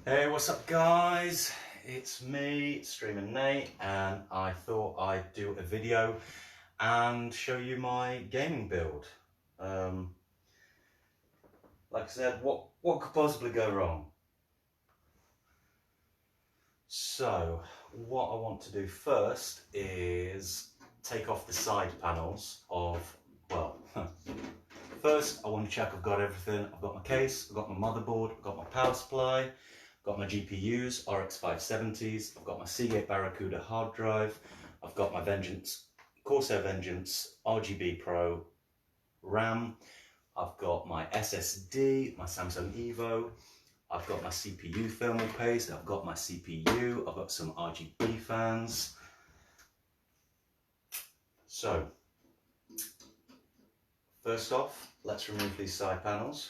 Hey, what's up guys? It's me, SrreamingNate, and I thought I'd do a video and show you my gaming build. Like I said, what could possibly go wrong? So, what I want to do first is take off the side panels of, well, first I want to check I've got everything. I've got my case, I've got my motherboard, I've got my power supply, I've got my GPUs, RX 570s, I've got my Seagate Barracuda hard drive, I've got my Corsair Vengeance RGB Pro RAM, I've got my SSD, my Samsung Evo, I've got my CPU thermal paste, I've got my CPU, I've got some RGB fans. So, first off, let's remove these side panels.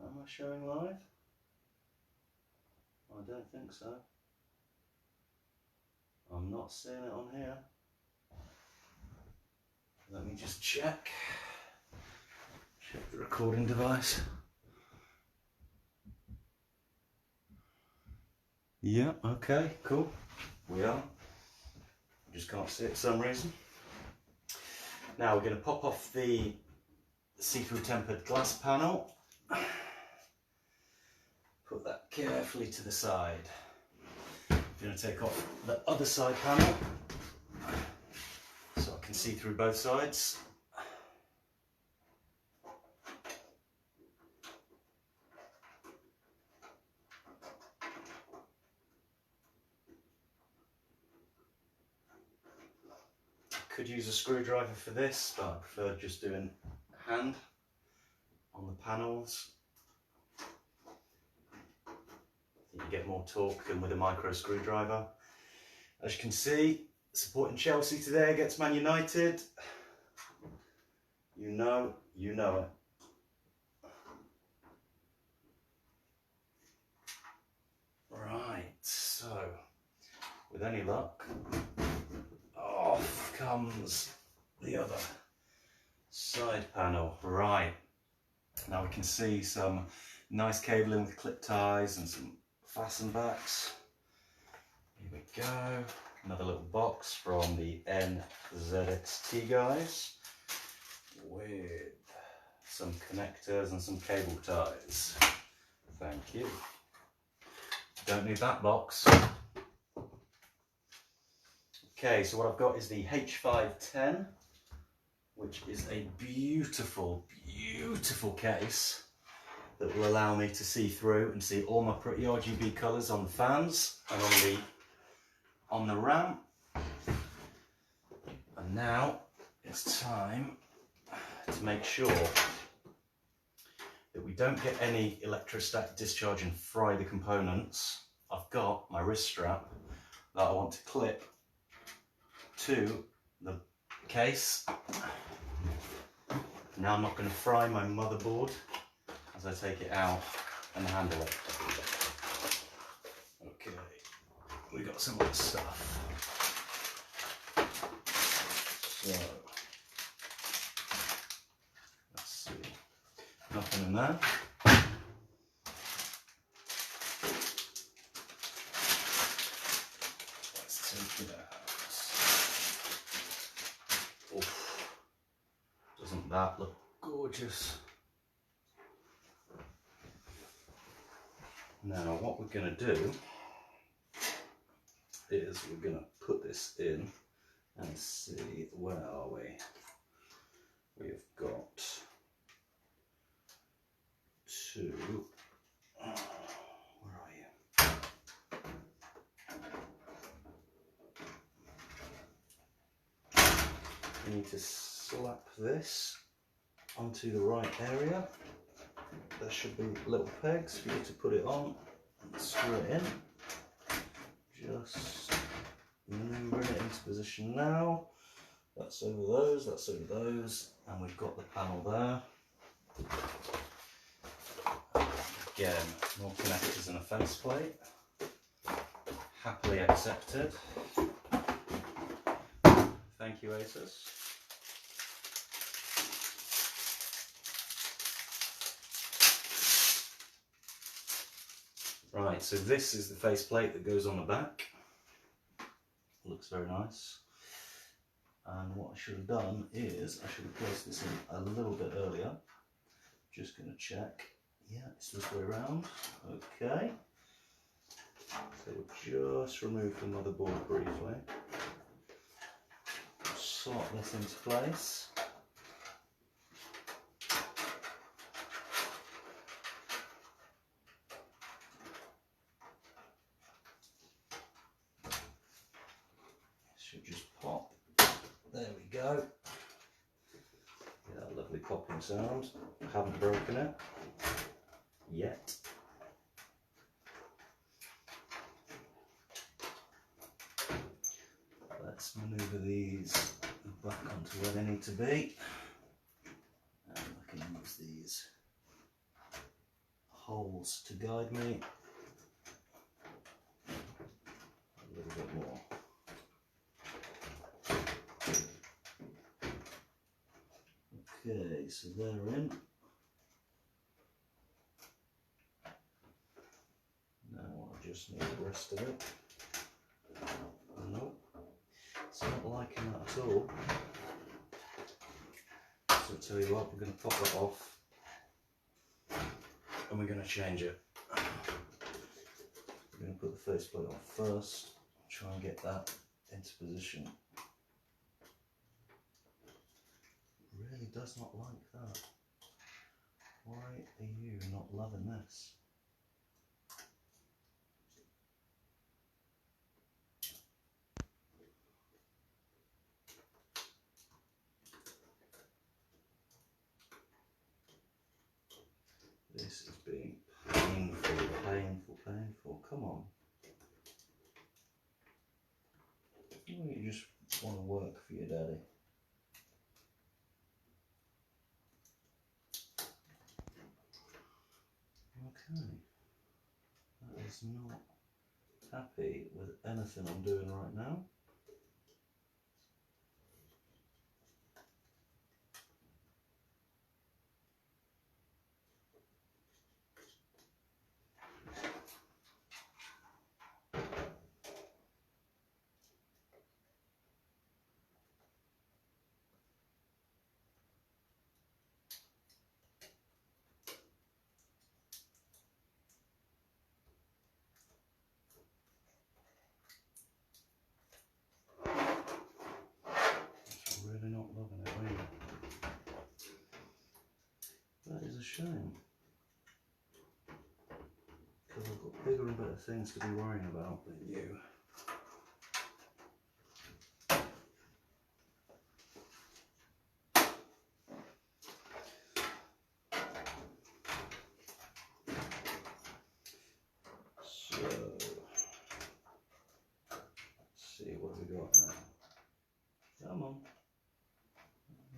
Am I showing live? I don't think so. I'm not seeing it on here. Let me just check. Check the recording device. Yeah, okay, cool. We are. Just can't see it for some reason. Now we're going to pop off the see-through tempered glass panel. Put that carefully to the side. I'm going to take off the other side panel so I can see through both sides. Could use a screwdriver for this, but I prefer just doing hand on the panels. You get more torque than with a micro screwdriver. As you can see, supporting Chelsea today against Man United. You know it. Right, so with any luck, off comes the other side panel. Right, now we can see some nice cabling with clip ties and some fasten backs. Here we go, another little box from the NZXT guys with some connectors and some cable ties. Thank you. Don't need that box. Okay, so what I've got is the H510, which is a beautiful, beautiful case that will allow me to see through and see all my pretty RGB colours on the fans and on the RAM. And now it's time to make sure that we don't get any electrostatic discharge and fry the components. I've got my wrist strap that I want to clip to the case. Now I'm not going to fry my motherboard as I take it out and handle it. Okay, we got some other stuff. So, let's see, nothing in there. Let's take it out. Oof. Doesn't that look gorgeous? Now what we're going to do is we're going to put this in and see, where are we? We've got two, where are you? We need to slap this onto the right area. There should be little pegs for you to put it on and screw it in. Just maneuvering it into position now. That's over those, that's over those, and we've got the panel there. Again, more connectors and a fence plate. Happily accepted. Thank you, Asus. Right, so this is the faceplate that goes on the back. Looks very nice. And what I should have done is I should have placed this in a little bit earlier. Just going to check. Yeah, it's this way around. Okay. So we'll just remove the motherboard briefly. Slot this into place. Should just pop. There we go. Yeah, that lovely popping sound. I haven't broken it yet. Let's manoeuvre these back onto where they need to be. And I can use these holes to guide me. A little bit more. Okay, so they're in. Now I just need the rest of it. Nope, it's not liking that at all. So I'll tell you what, we're going to pop that off and we're going to change it. We're going to put the faceplate on first, try and get that into position. Really does not like that. Why are you not loving this? This is being painful, painful, painful. Come on. You just want to work for your daddy. Okay. That is not happy with anything I'm doing right now. Really not loving it, are you? That is a shame. Because I've got bigger and better things to be worrying about than you. So, let's see what we got now. Come on.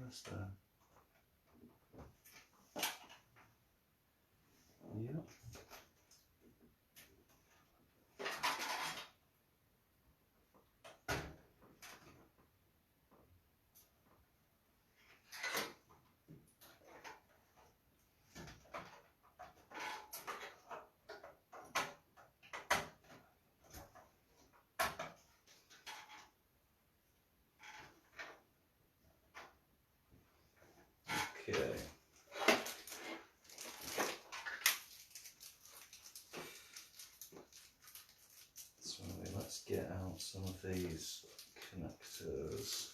That's there. Yep. Okay. So let's get out some of these connectors.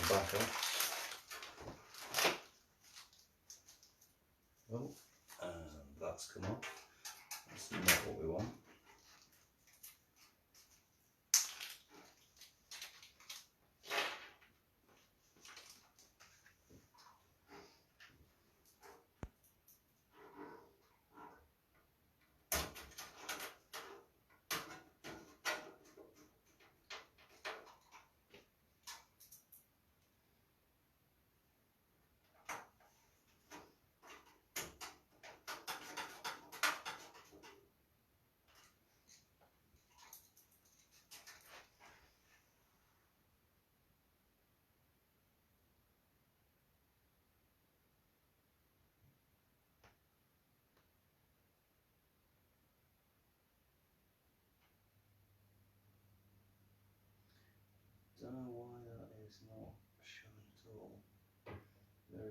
Back up. Oh, and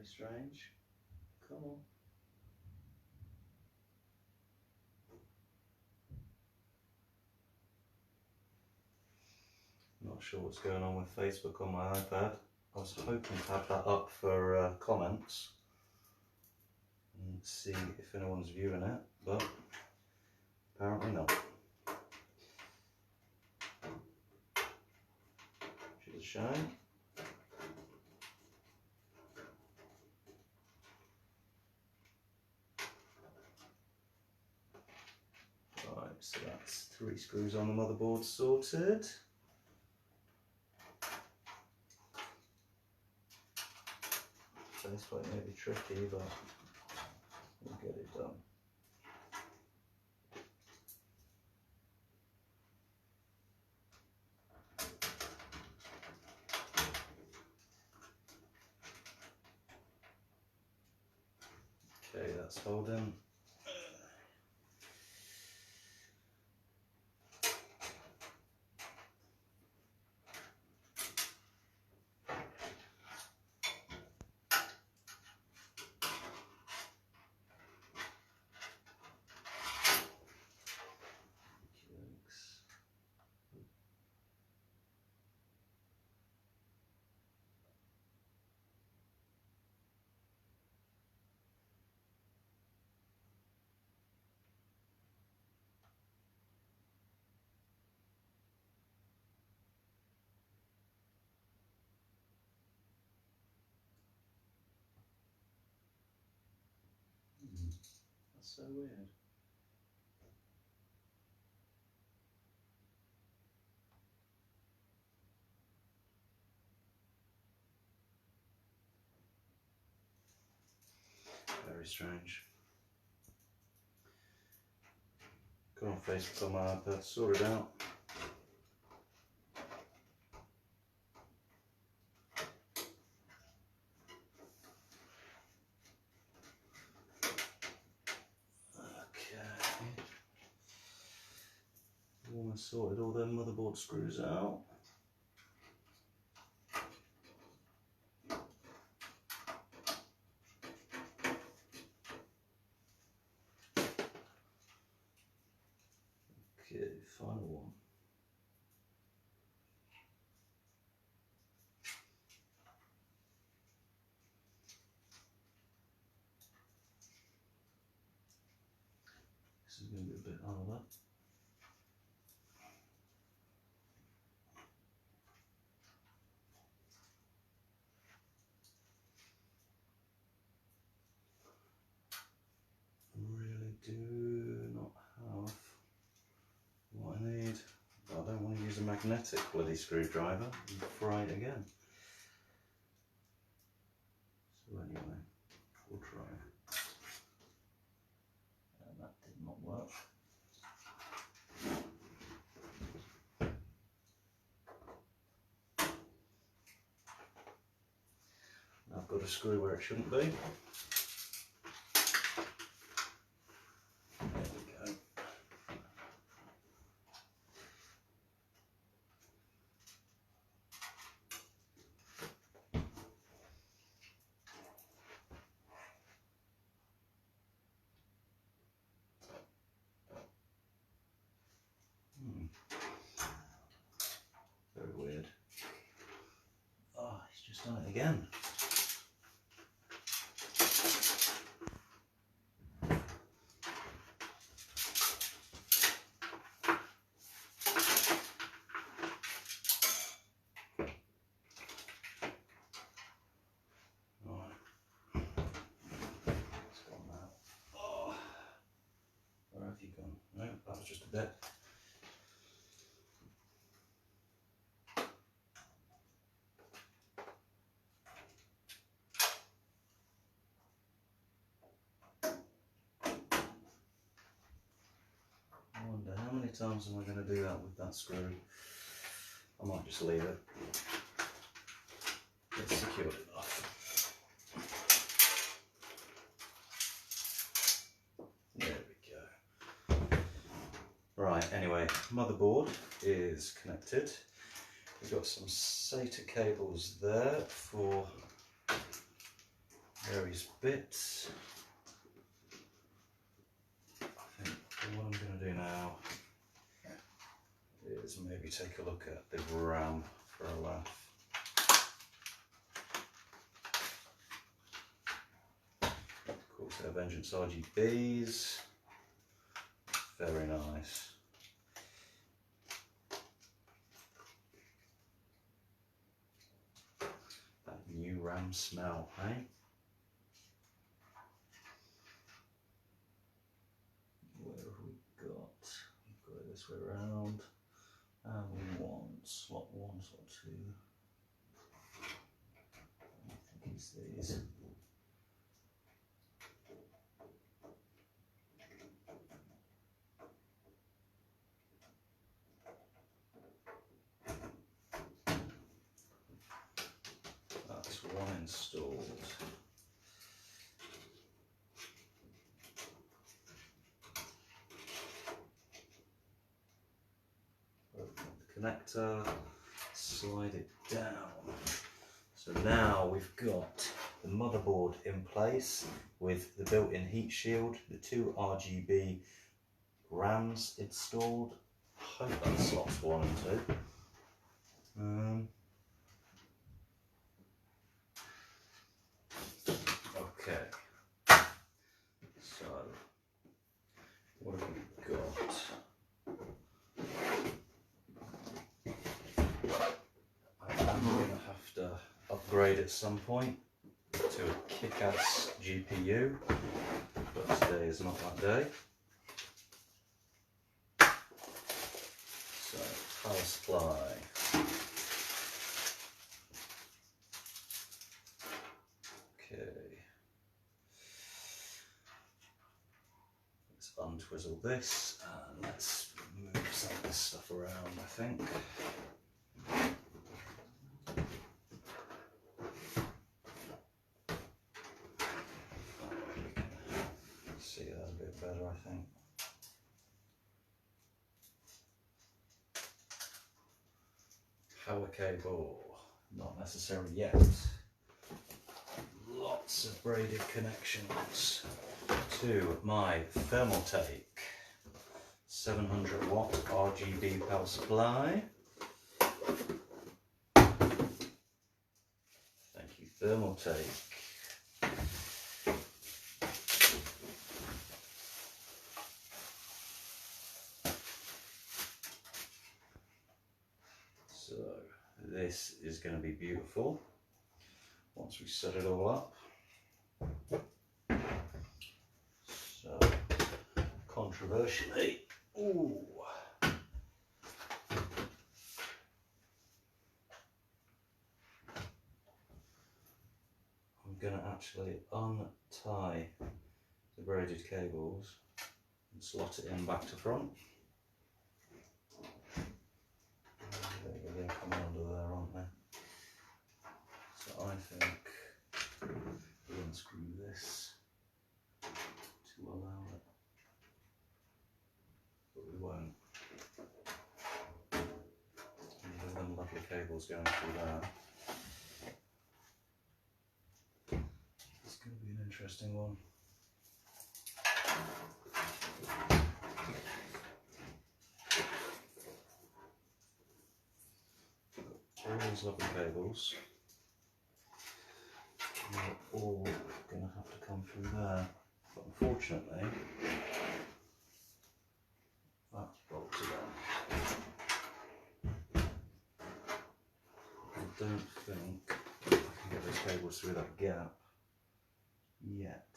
strange. Come on. Not sure what's going on with Facebook on my iPad. I was hoping to have that up for comments and see if anyone's viewing it, but apparently not. Which is a shame. Right, so that's 3 screws on the motherboard sorted. This plate may be tricky, but we'll get it done. Okay, that's holding. That's so weird. Very strange. Go on Facebook on my iPad, sort it out. Almost sorted all them motherboard screws out. Okay, final one. This is going to be a bit harder. Really do not have what I need. I don't want to use a magnetic bloody screwdriver and fry it again. So anyway, we'll try. And that did not work. I've got a screw where it shouldn't be. Very weird. Oh, he's just done it again. No, that was just a bit. I wonder how many times am I going to do that with that screw? I might just leave it. It's secured enough. There we go. Right, anyway, motherboard is connected. We've got some SATA cables there for various bits. I think what I'm going to do now is maybe take a look at the RAM for a laugh. Corsair Vengeance RGBs, very nice. That new RAM smell, eh? Where have we got? We've got it this way around. And we want slot 1, slot 2. I think it's these. That's one installed. Open the connector, slide it down. So now we've got the motherboard in place with the built-in heat shield, the 2 RGB RAMs installed. I hope that slots 1 and 2. Okay, so what have we got? I'm going to have to upgrade at some point to a kick-ass GPU, but today is not that day. So, power supply. Okay. Let's untwizzle this and let's move some of this stuff around, I think. See that a bit better, I think. Power cable, not necessary yet. Lots of braided connections to my ThermalTake 700 watt RGB power supply. Thank you, ThermalTake. So this is going to be beautiful once we set it all up. So controversially, ooh, I'm going to actually untie the braided cables and slot it in back to front. They're coming under there, aren't they? So I think we'll unscrew this to allow it, but we won't. And them lovely cables going through there. It's going to be an interesting one. All these lovely cables, they're all going to have to come through there, but unfortunately that's bolted on. I don't think I can get those cables through that gap yet.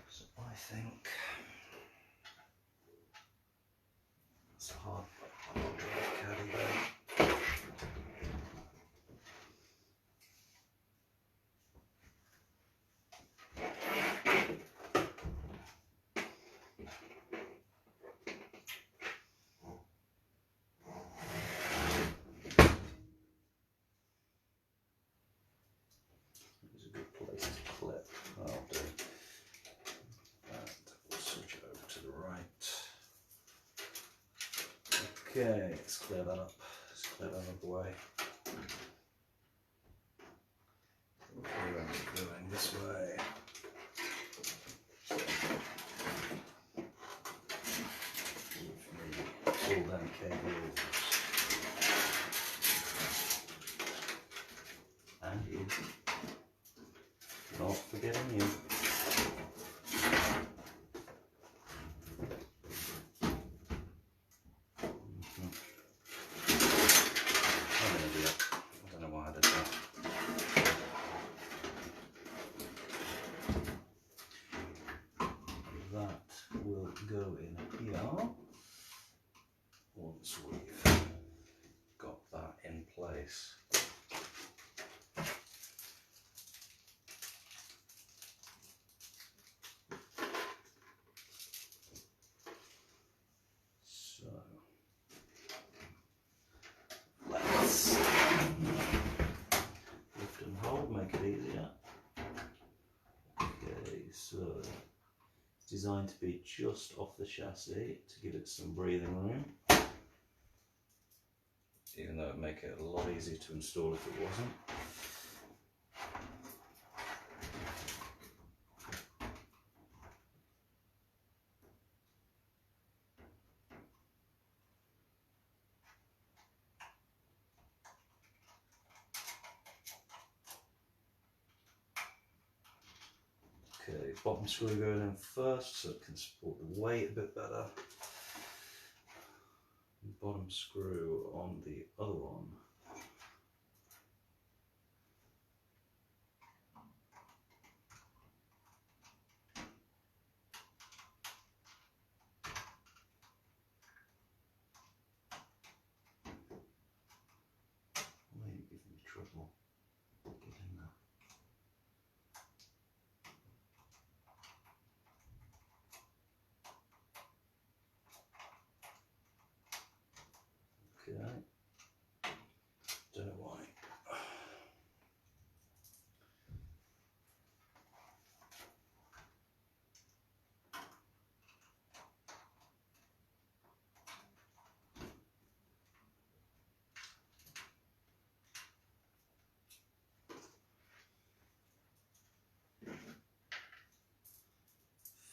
So I think it's a hard drive caddy there. It's a good place to clip. I'll do. And we'll switch it over to the right. Okay, let's clear that up. Let's that out of the way. Going this way. Give me all them cables. And you. Not forgetting you. I'm an idiot. I don't know why I did that. That will go in here once we've got that in place. So let's lift and hold, make it easier. Okay, so it's designed to be just off the chassis to give it some breathing room, even though it'd make it a lot easier to install if it wasn't. Okay, bottom screw going in first so it can support the weight a bit better. Bottom screw on the other one. Maybe give me trouble getting that. Okay, don't know why.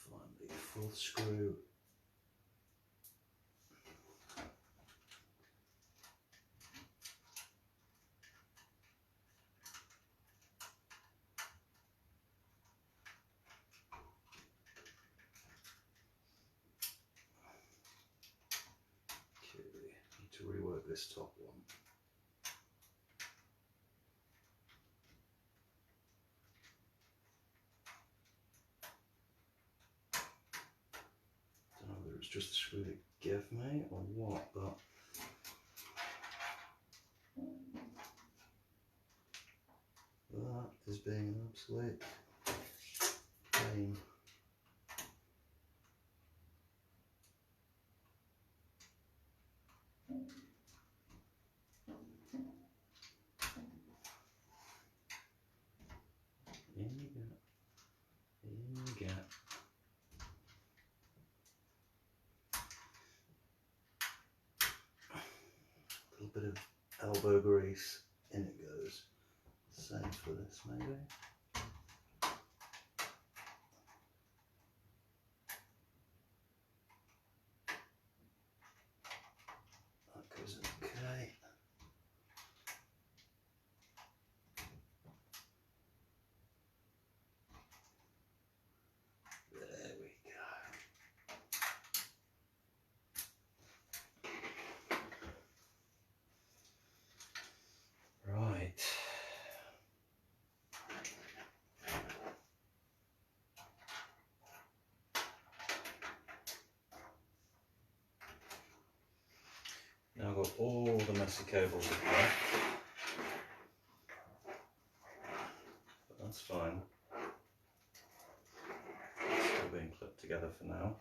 Find the fourth screw. Need to rework this top one. Don't know whether it's just the screw it gave me or what, but that is being an absolute pain. In you get. A little bit of elbow grease, in it goes. Same for this maybe. That goes okay. There we go. Right. Now I've got all the messy cables apart, but that's fine. Still being clipped together for now.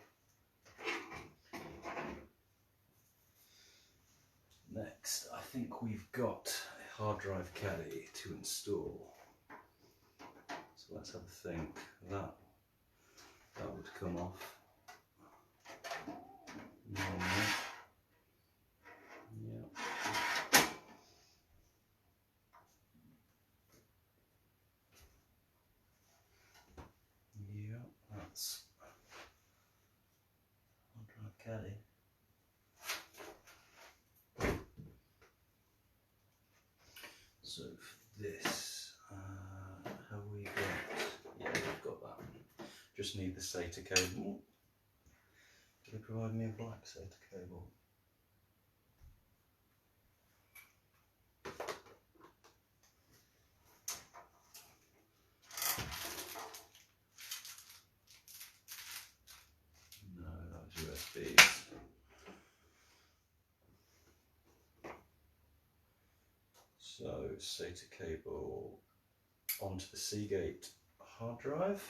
Next, I think we've got a hard drive caddy to install. So let's have a think. That would come off. Normally. Yeah. that's hard drive caddy. So for this, have we got? Yeah, we've got that. Just need the SATA cable. Do they provide me a black SATA cable? No, that was USBs. So SATA cable onto the Seagate hard drive.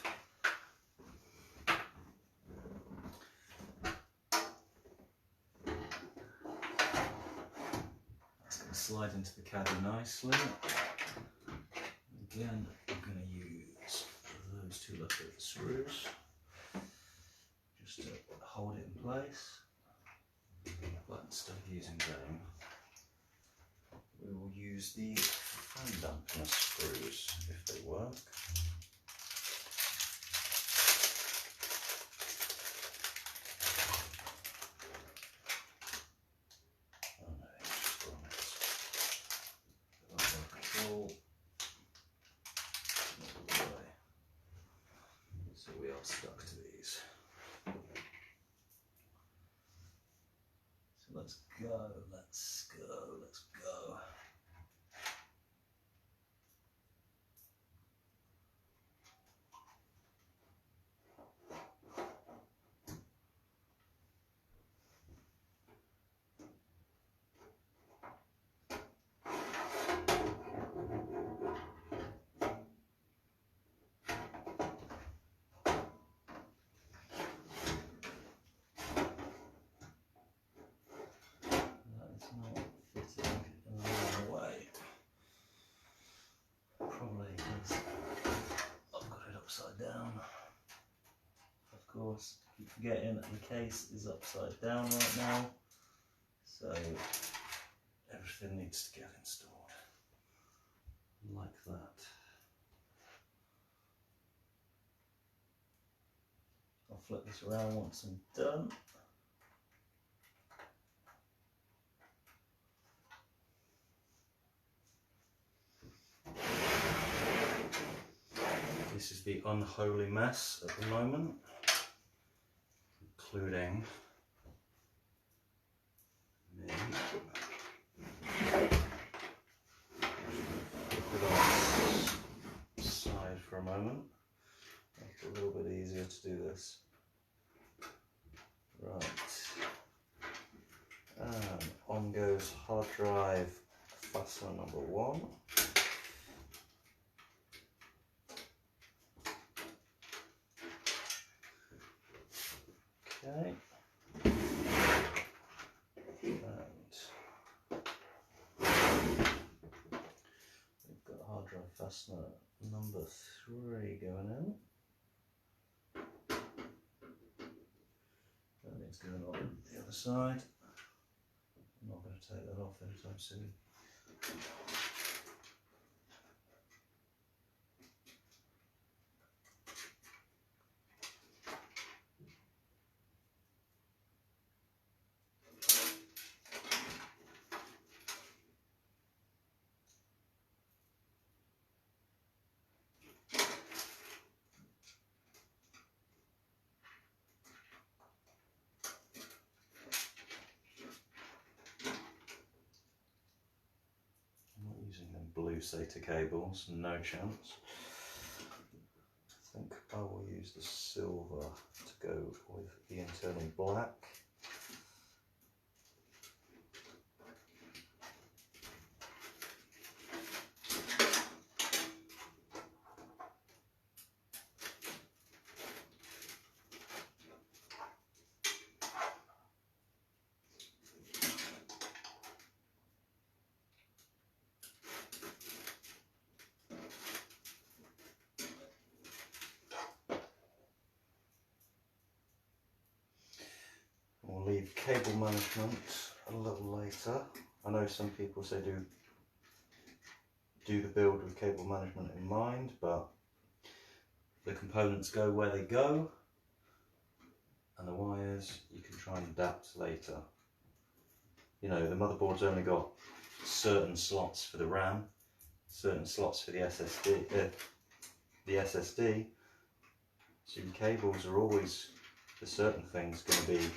That's going to slide into the caddy nicely. Again, I'm going to use those two little screws just to hold it in place. But instead of using them, we will use the fan dampener screws if they work. Oh no, it's just on it. Control. So we are stuck to these. So let's go, let's go, let's go. Down. Of course, keep forgetting that the case is upside down right now, so everything needs to get installed like that. I'll flip this around once I'm done. This is the unholy mess at the moment, including me. Flip it on its side for a moment. Make it a little bit easier to do this. Right. And on goes hard drive fastener number 1. Okay, and we've got hard drive fastener number 3 going in. That needs going on the other side. I'm not going to take that off anytime soon. Blue SATA cables, no chance. I think I will use the silver to go with the internal black. We'll leave cable management a little later. I know some people say do the build with cable management in mind, but the components go where they go. Otherwise, you can try and adapt later. You know, the motherboard's only got certain slots for the RAM, certain slots for the SSD. So your cables are always, for certain things, going to be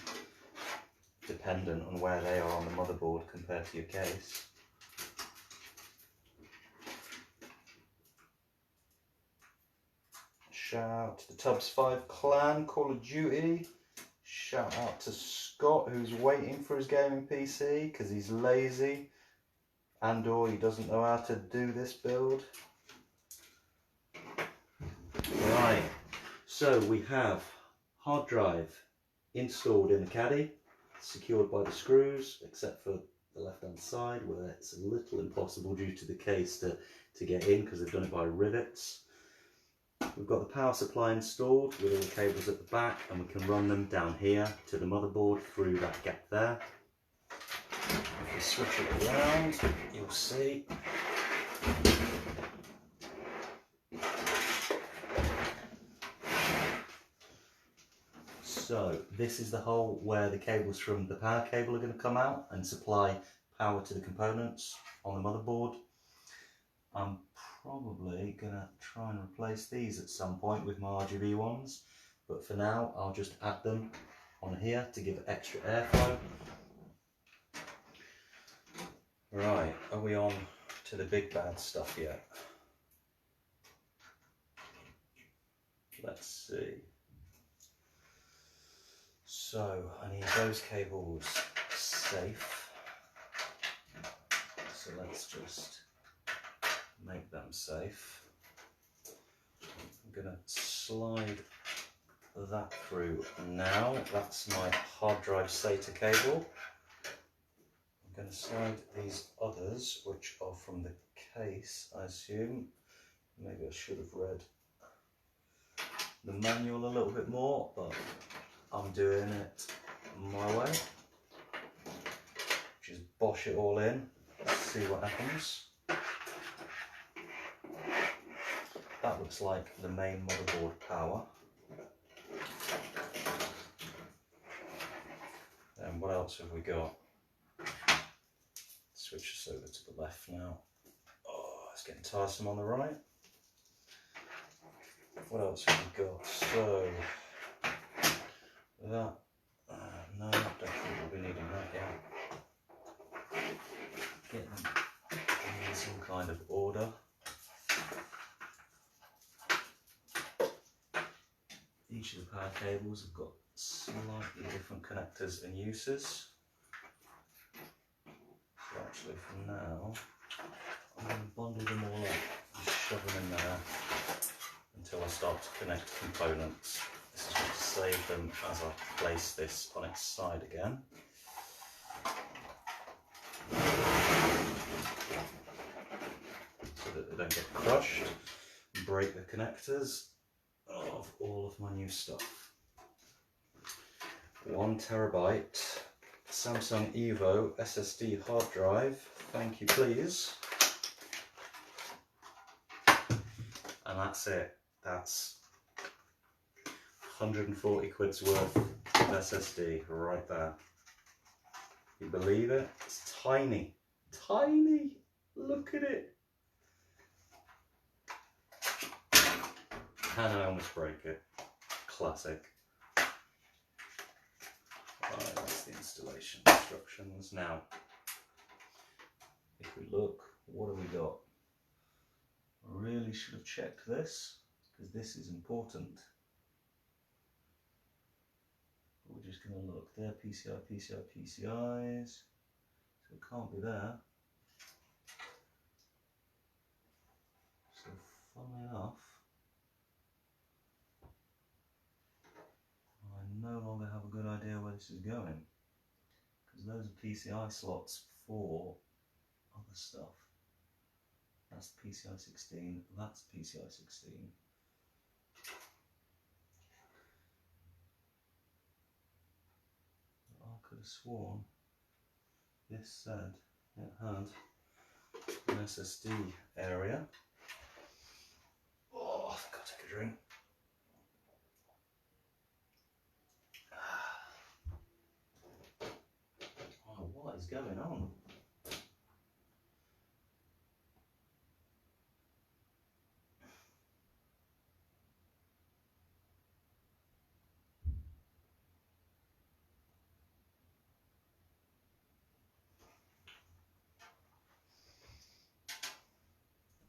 dependent on where they are on the motherboard compared to your case. Shout out to the Tubbs5 clan, Call of Duty. Shout out to Scott, who's waiting for his gaming PC because he's lazy and or he doesn't know how to do this build. Right, so we have hard drive installed in the caddy, secured by the screws, except for the left hand side where it's a little impossible due to the case to get in because they've done it by rivets. We've got the power supply installed with all the cables at the back, and we can run them down here to the motherboard through that gap there. If we switch it around, you'll see so this is the hole where the cables from the power cable are going to come out and supply power to the components on the motherboard. I'm probably going to try and replace these at some point with my RGB ones, but for now I'll just add them on here to give extra airflow. Right, are we on to the big bad stuff yet? Let's see. So I need those cables safe, so let's just make them safe. I'm going to slide that through now. That's my hard drive SATA cable. I'm going to slide these others, which are from the case, I assume. Maybe I should have read the manual a little bit more, but I'm doing it my way. Just bosh it all in, see what happens. That looks like the main motherboard power. And what else have we got? Switch this over to the left now. Oh, it's getting tiresome on the right. What else have we got? So, that, no, I don't think we'll be needing that yet. Get them in some kind of order. Each of the power cables have got slightly different connectors and uses. So actually for now, I'm going to bundle them all up and shove them in there until I start to connect components. This is going to save them as I place this on its side again. So that they don't get crushed and break the connectors of all of my new stuff. 1 terabyte Samsung Evo SSD hard drive, thank you please. And that's it. That's 140 quid's worth of SSD right there. You believe it? It's tiny. Tiny! Look at it! And I almost break it. Classic. Right, that's the installation instructions. Now, if we look, what have we got? I really should have checked this, because this is important. But we're just going to look. There, PCI, PCI, PCIs. So it can't be there. So, funnily enough, I no longer have a good idea where this is going, because those are PCI slots for other stuff. That's PCI 16, that's PCI 16. I could have sworn this said it had an SSD area. Oh, I've got to take a drink. going on?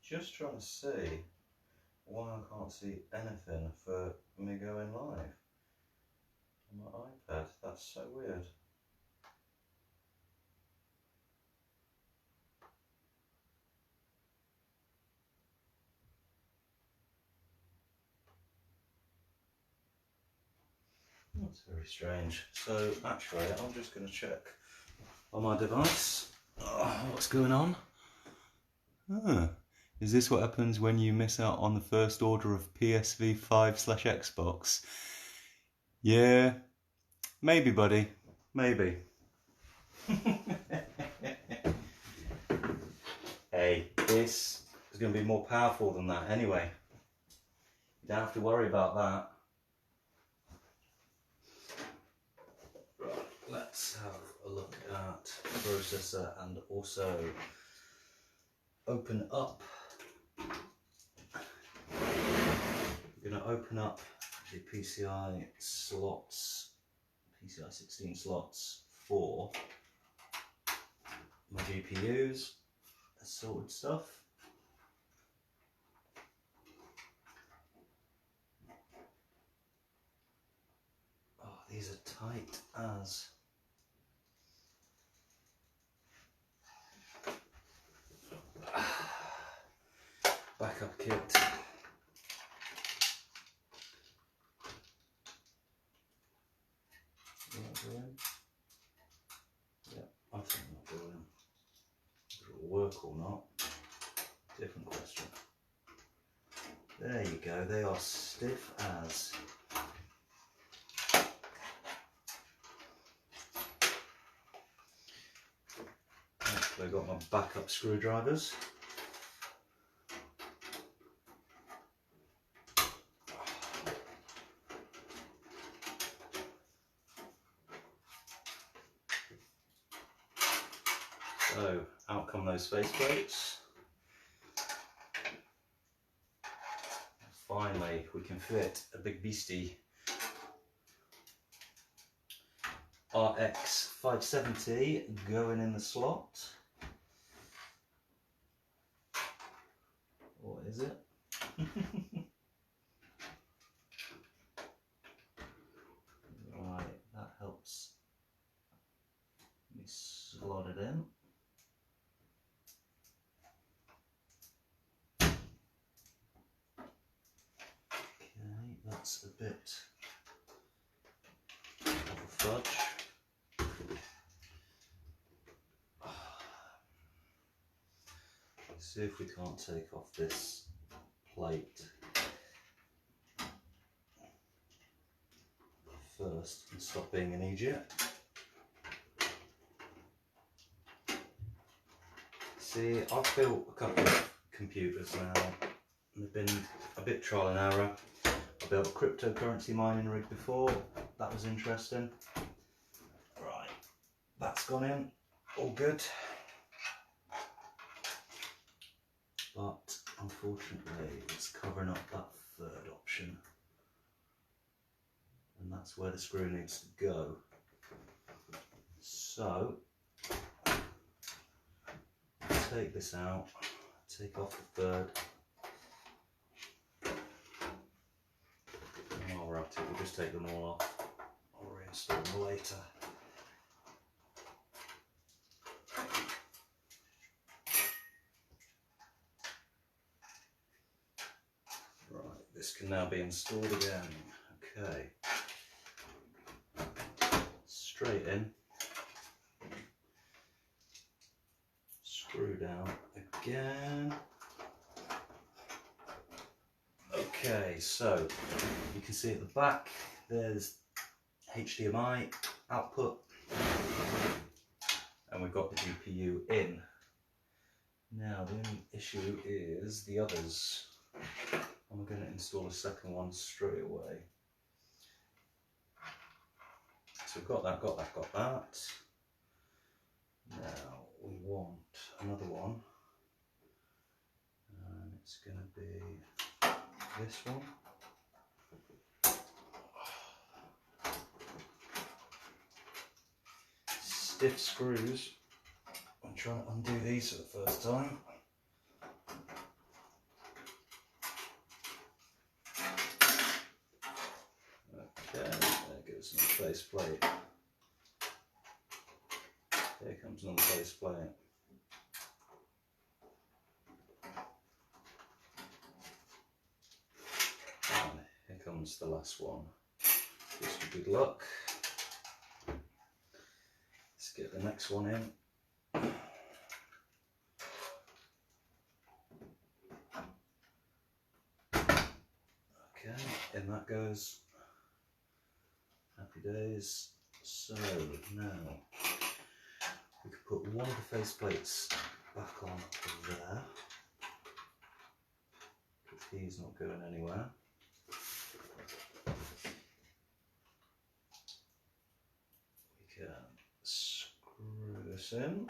Just trying to see why I can't see anything for me going live on my iPad. That's so weird. That's very strange. So actually, I'm just going to check on my device what's going on. Is this what happens when you miss out on the first order of PSV 5/Xbox? Yeah, maybe, buddy. Maybe. Hey, this is going to be more powerful than that anyway. You don't have to worry about that. Right, let's have a look at the processor and also open up. We're going to open up the PCI slots, PCI 16 slots for my GPUs, assorted stuff. Oh, these are tight as. Backup kit. Yeah, I think I'll go in. Whether it'll work or not, different question. There you go, they are stiff as. Actually, I've got my backup screwdrivers. So, out come those faceplates. Finally, we can fit a big beastie RX 570 going in the slot. What is it? Right, that helps me slot it in. Okay, that's a bit of a fudge. Let's see if we can't take off this plate first and stop being an idiot. See, I've built a couple of computers now, and they've been a bit trial and error. I built a cryptocurrency mining rig before, that was interesting. Right, that's gone in, all good. But unfortunately, it's covering up that third option. And that's where the screw needs to go. So, take this out, take off the third. And while we're at it, we'll just take them all off. I'll reinstall them later. Right, this can now be installed again. Okay. Straight in. Screw down again. Okay, so you can see at the back there's HDMI output, and we've got the GPU in. Now the only issue is the others. I'm going to install a second one straight away. So we've got that, got that, got that. Now we want another one, and it's going to be this one. Stiff screws. I'm trying to undo these for the first time. Okay, there goes another faceplate. Here comes another faceplate. And here comes the last one. Wish you good luck. Let's get the next one in. Okay, in that goes. Happy days. So now we could put one of the faceplates back on there, because he's not going anywhere. We can screw this in,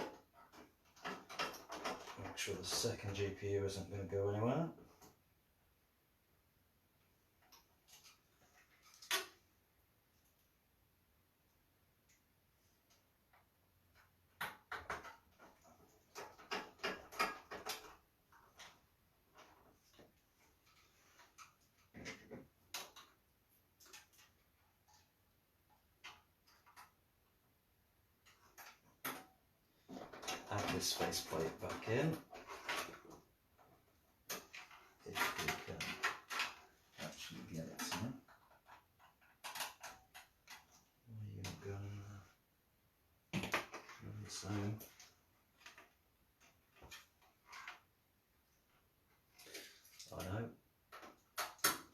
make sure the second GPU isn't going to go anywhere. Add this faceplate back in, if we can actually get it in. Why are you not going in there? The same. I know,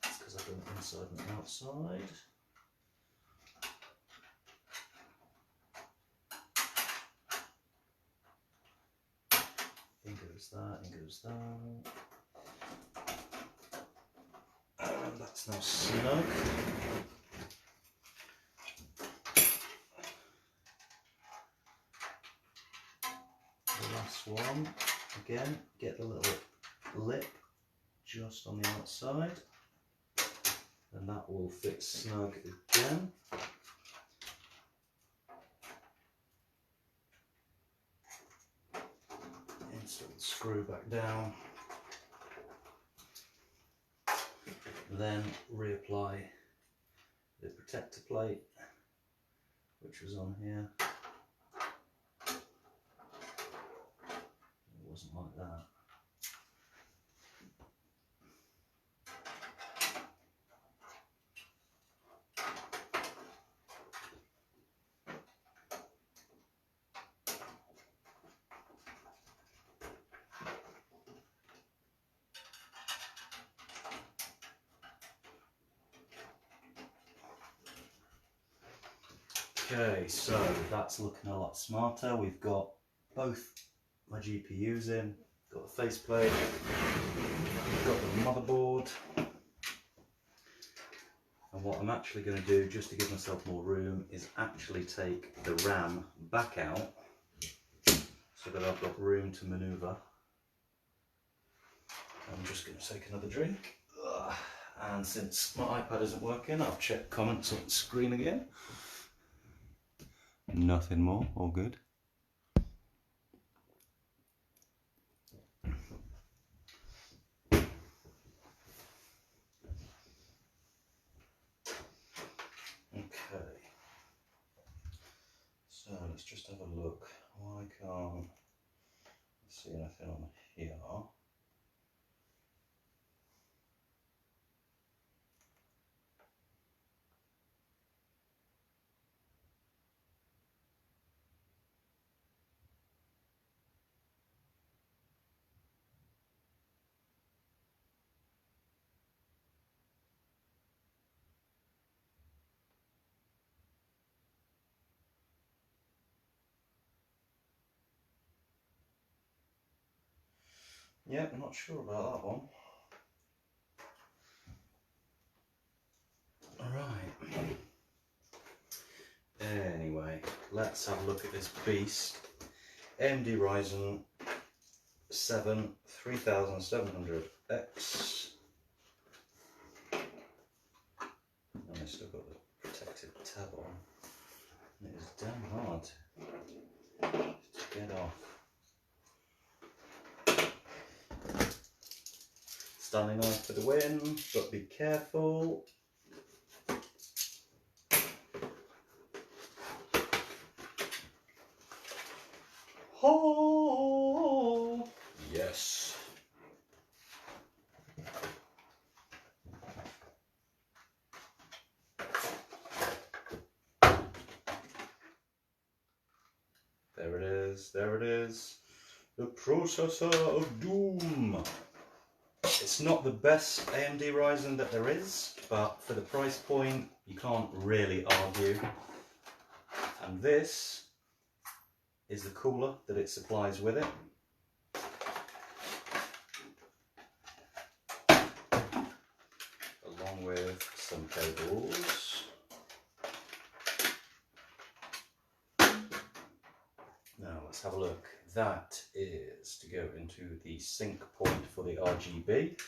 it's because I've done it inside and outside. In goes that, in goes that. And that's now snug. The last one, again, get the little lip just on the outside, and that will fit snug again. Insert the screw back down, then reapply the protector plate, which was on here. It wasn't like that. Okay, so that's looking a lot smarter. We've got both my GPUs in, got the faceplate, got the motherboard. And what I'm actually going to do, just to give myself more room, is actually take the RAM back out so that I've got room to manoeuvre. I'm just going to take another drink. And since my iPad isn't working, I'll check comments on the screen again. Nothing more, all good. Okay, so let's just have a look. Why can't I see anything on here? Yep, I'm not sure about that one. Alright. Anyway, let's have a look at this beast. AMD Ryzen 7 3700X. And I still got the protective tab on. It is damn hard to get off. Standing knife for the win, but be careful. Oh, yes. There it is, there it is. The processor of doom. It's not the best AMD Ryzen that there is, but for the price point, you can't really argue. And this is the cooler that it supplies with it. Along with some cables. Now let's have a look. That is to go into the sync point for the RGB,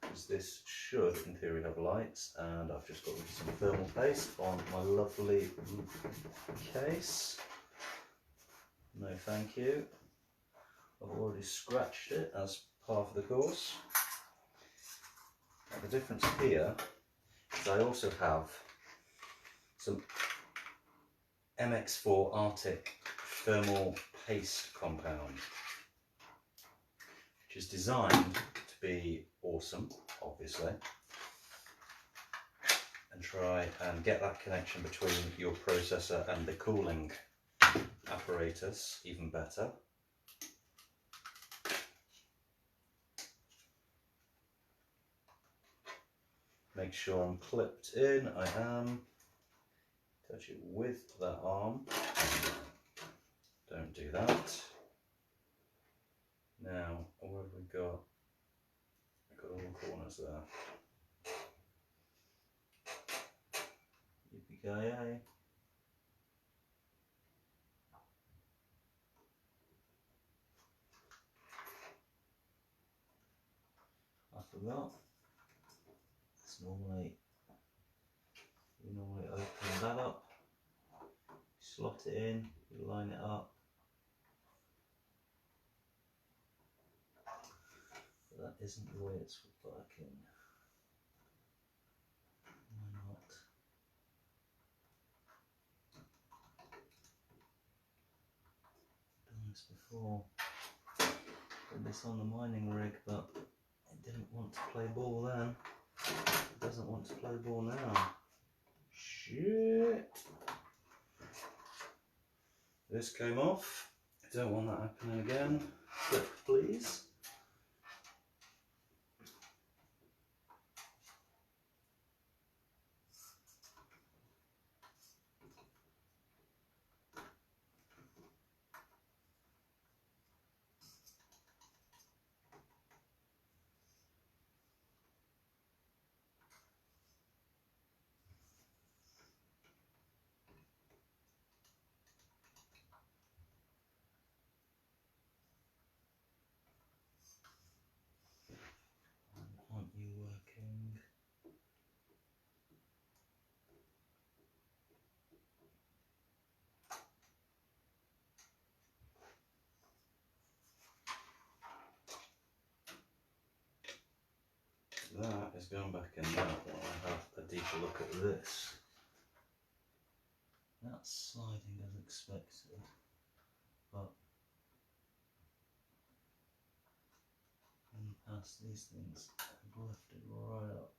because this should in theory have lights, and I've just got rid of some thermal paste on my lovely case. No thank you. I've already scratched it as part of the course. Now, the difference here is I also have some MX4 RTX thermal paste compound, which is designed to be awesome, obviously, and try and get that connection between your processor and the cooling apparatus even better. Make sure I'm clipped in. I am. Touch it with that arm. Don't do that. Now, what have we got? We've got all the corners there. EVGA. I forgot. It's normally, you normally open that up, slot it in, you line it up. But that isn't the way it's working. Why not? Done this before. Did this on the mining rig, but it didn't want to play ball then. It doesn't want to play ball now. Shit! This came off. I don't want that happening again. Clip, please. Aren't you working? That is going back in that when I have a deeper look at this. That's sliding as expected, but past these things, I've lifted right up.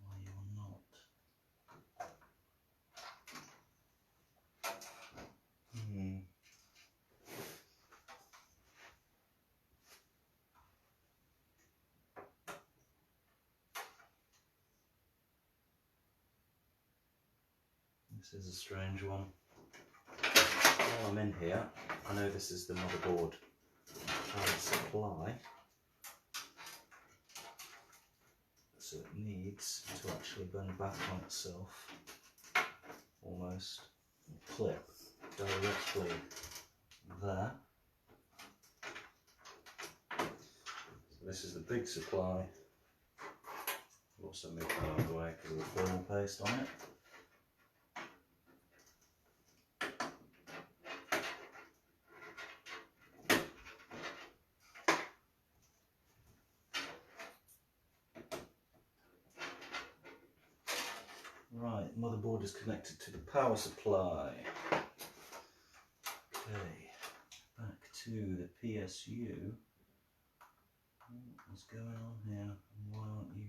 Why you're not? This is a strange one. While I'm in here, I know this is the motherboard power supply, so it needs to actually actually bend back on itself, almost, and clip directly there. So this is the big supply. I'll also move that out of the way because of the thermal paste on it. Right, motherboard is connected to the power supply. Okay, back to the PSU. What's going on here? And why aren't you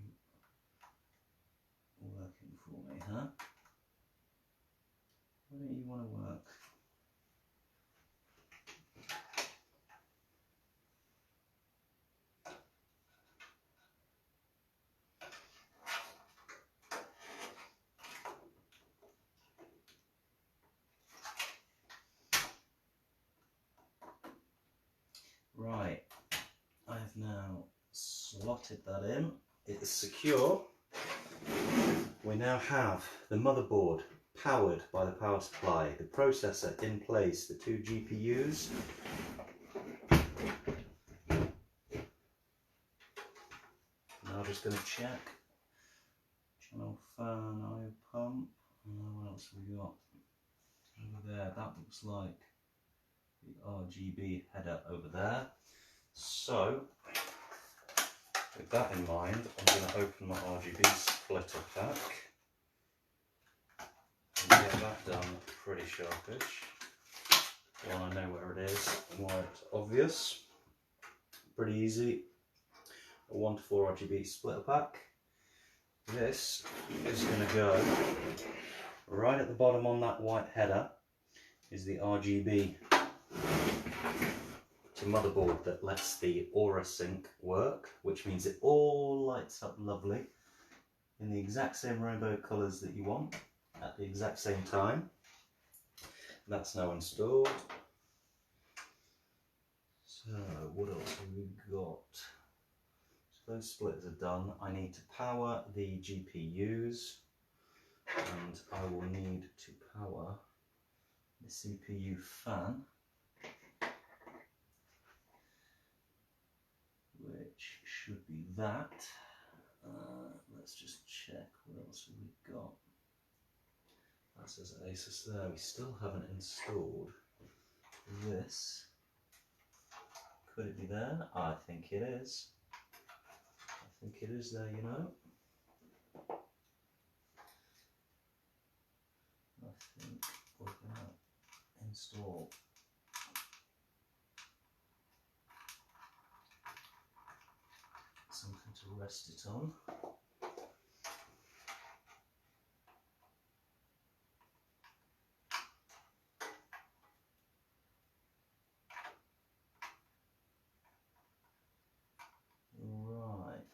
working for me, huh? Why don't you want to work? Right, I have now slotted that in. It is secure. We now have the motherboard powered by the power supply, the processor in place, the two GPUs. Now I'm just going to check. Channel fan, IO pump. What else have we got? Over there, that looks like the RGB header over there. So, with that in mind, I'm going to open my RGB splitter pack and get that done pretty sharpish. Well, I know where it is and why it's obvious. Pretty easy. A 1 to 4 RGB splitter pack. This is going to go right at the bottom on that white header is the RGB to motherboard that lets the Aura sync work, which means it all lights up lovely in the exact same rainbow colours that you want at the exact same time. That's now installed. So what else have we got? So those splitters are done. I need to power the GPUs and I will need to power the CPU fan, which should be that. Let's just check what else have we got. That says Asus there. We still haven't installed this. Could it be there? I think it is. I think it is there, you know. I think we're going to install something to rest it on. Right,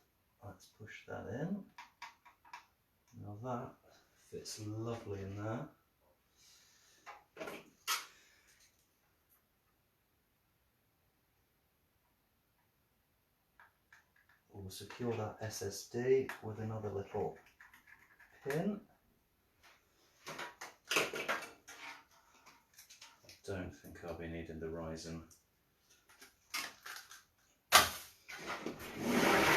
let's push that in. Now that fits lovely in there. We'll secure that SSD with another little pin. I don't think I'll be needing the Ryzen.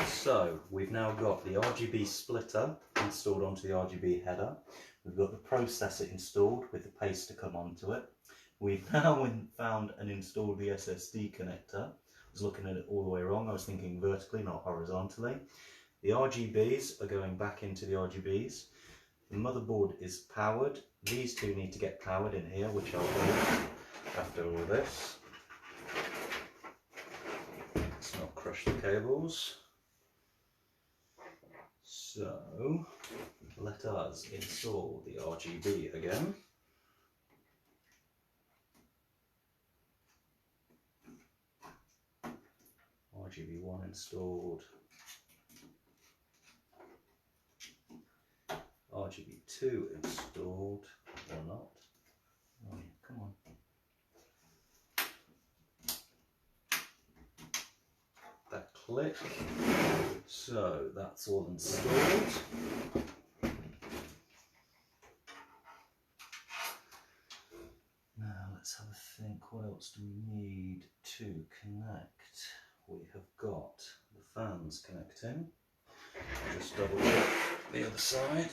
So we've now got the RGB splitter installed onto the RGB header. We've got the processor installed with the paste to come onto it. We've now found and installed the SSD connector. I was looking at it all the way wrong. I was thinking vertically, not horizontally. The RGBs are going back into the RGBs. The motherboard is powered. These two need to get powered in here, which I'll do after all this. Let's not crush the cables. So let us install the RGB again. RGB1 installed. RGB2 installed, or not. Oh, come on. That click. So that's all installed. what else do we need to connect? We have got the fans connecting. Just double check the other side.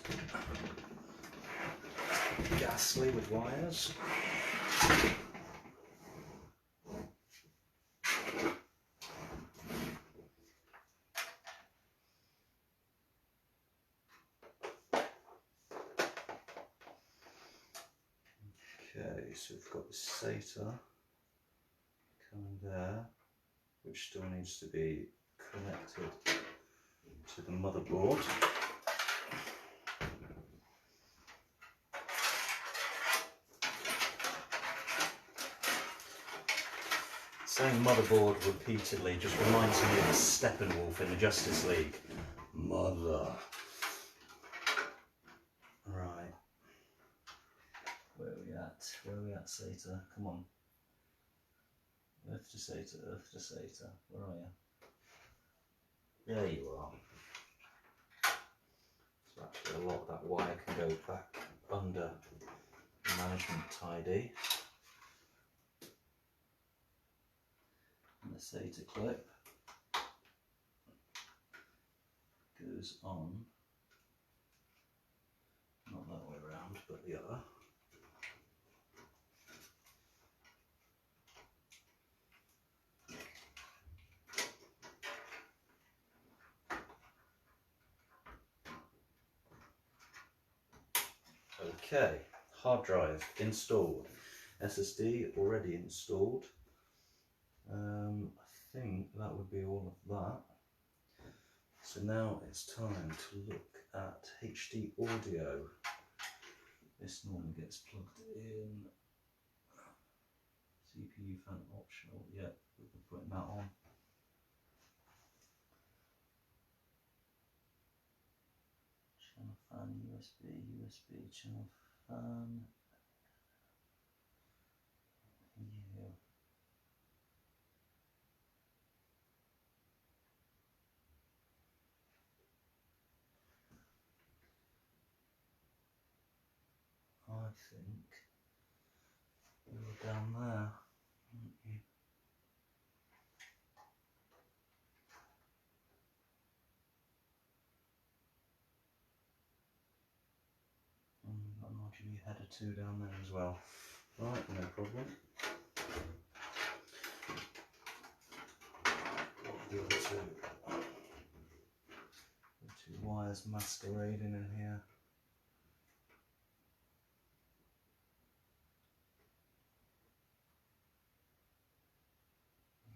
Ghastly with wires. Okay, so we've got the SATA coming there, which still needs to be connected to the motherboard. Saying motherboard repeatedly just reminds me of Steppenwolf in the Justice League. Mother. Right. Where are we at? Where are we at, SATA? Come on. Earth to SATA, Earth to SATA. Where are you? There you are. So actually a lot of that wire can go back under the management tidy. And the SATA clip goes on, not that way around, but the other. Okay, hard drive installed, SSD already installed. I think that would be all of that. So now it's time to look at HD audio. This normally gets plugged in. CPU fan optional, yep, we'll be putting that on. Channel fan, USB, channel fan. Yeah. I think you were down there, aren't you? Got an RGB header 2 down there as well. Right, no problem. The other two wires masquerading in here.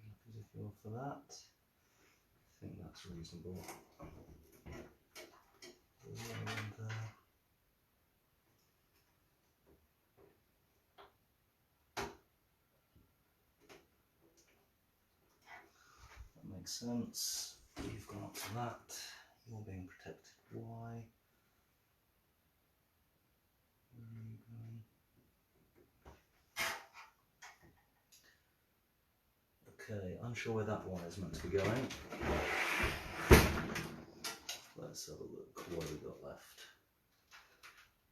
Look as if you're for that. I think that's reasonable. That makes sense. You've gone up to that. You're being protected. Why? Where are you going? Okay, unsure where that wire is meant to be going. Let's have a look what we've got left.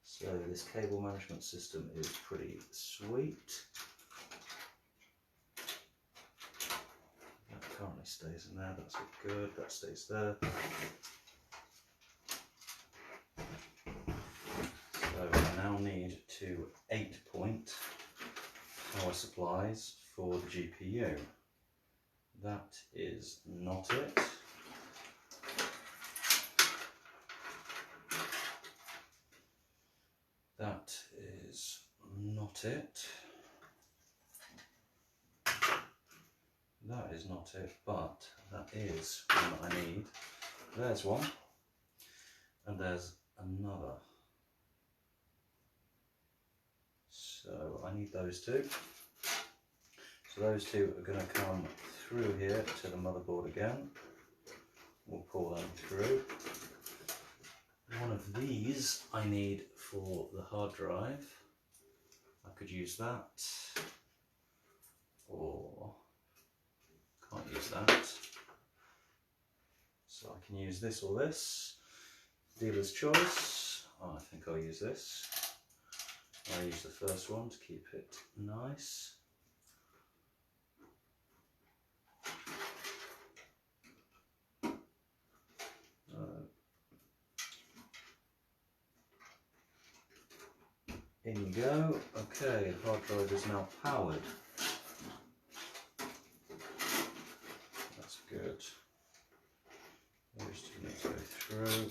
So this cable management system is pretty sweet. That currently stays in there, that's good, that stays there. So I now need 2 8-point power supplies for the GPU. That is not it. That is not it. That is not it, but that is one that I need. There's one, and there's another. So I need those two. So those two are going to come through here to the motherboard again. We'll pull them through. One of these I need for the hard drive. I could use that, or can't use that. So I can use this or this. Dealer's choice. Oh, I think I'll use this. I'll use the first one to keep it nice. In you go. Okay, hard drive is now powered. That's good. Those two need to go through.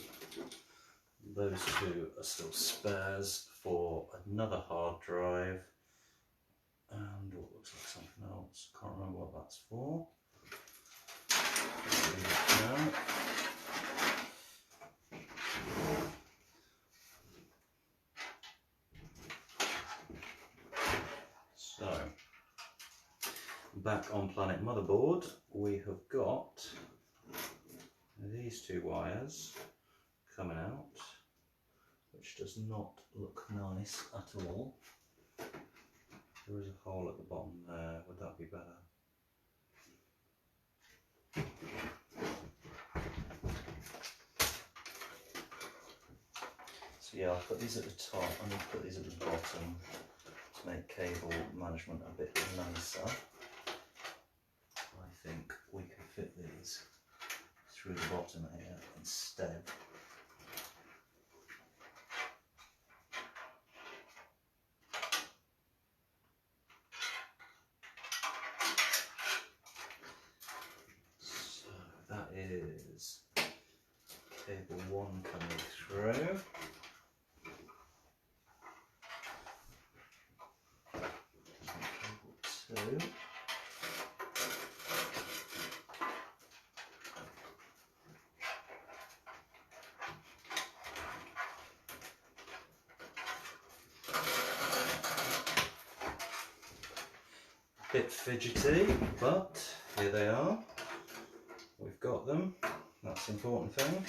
Those two are still spares for another hard drive. And what looks like something else. Can't remember what that's for. Leave it now. So, back on Planet Motherboard, we have got these two wires coming out, which does not look nice at all. There is a hole at the bottom there, would that be better? So yeah, I'll put these at the top and then put these at the bottom to make cable management a bit nicer. I think we can fit these through the bottom here instead. So that is cable 1 coming through. Cable 2. Bit fidgety, but here they are. We've got them. That's the important thing.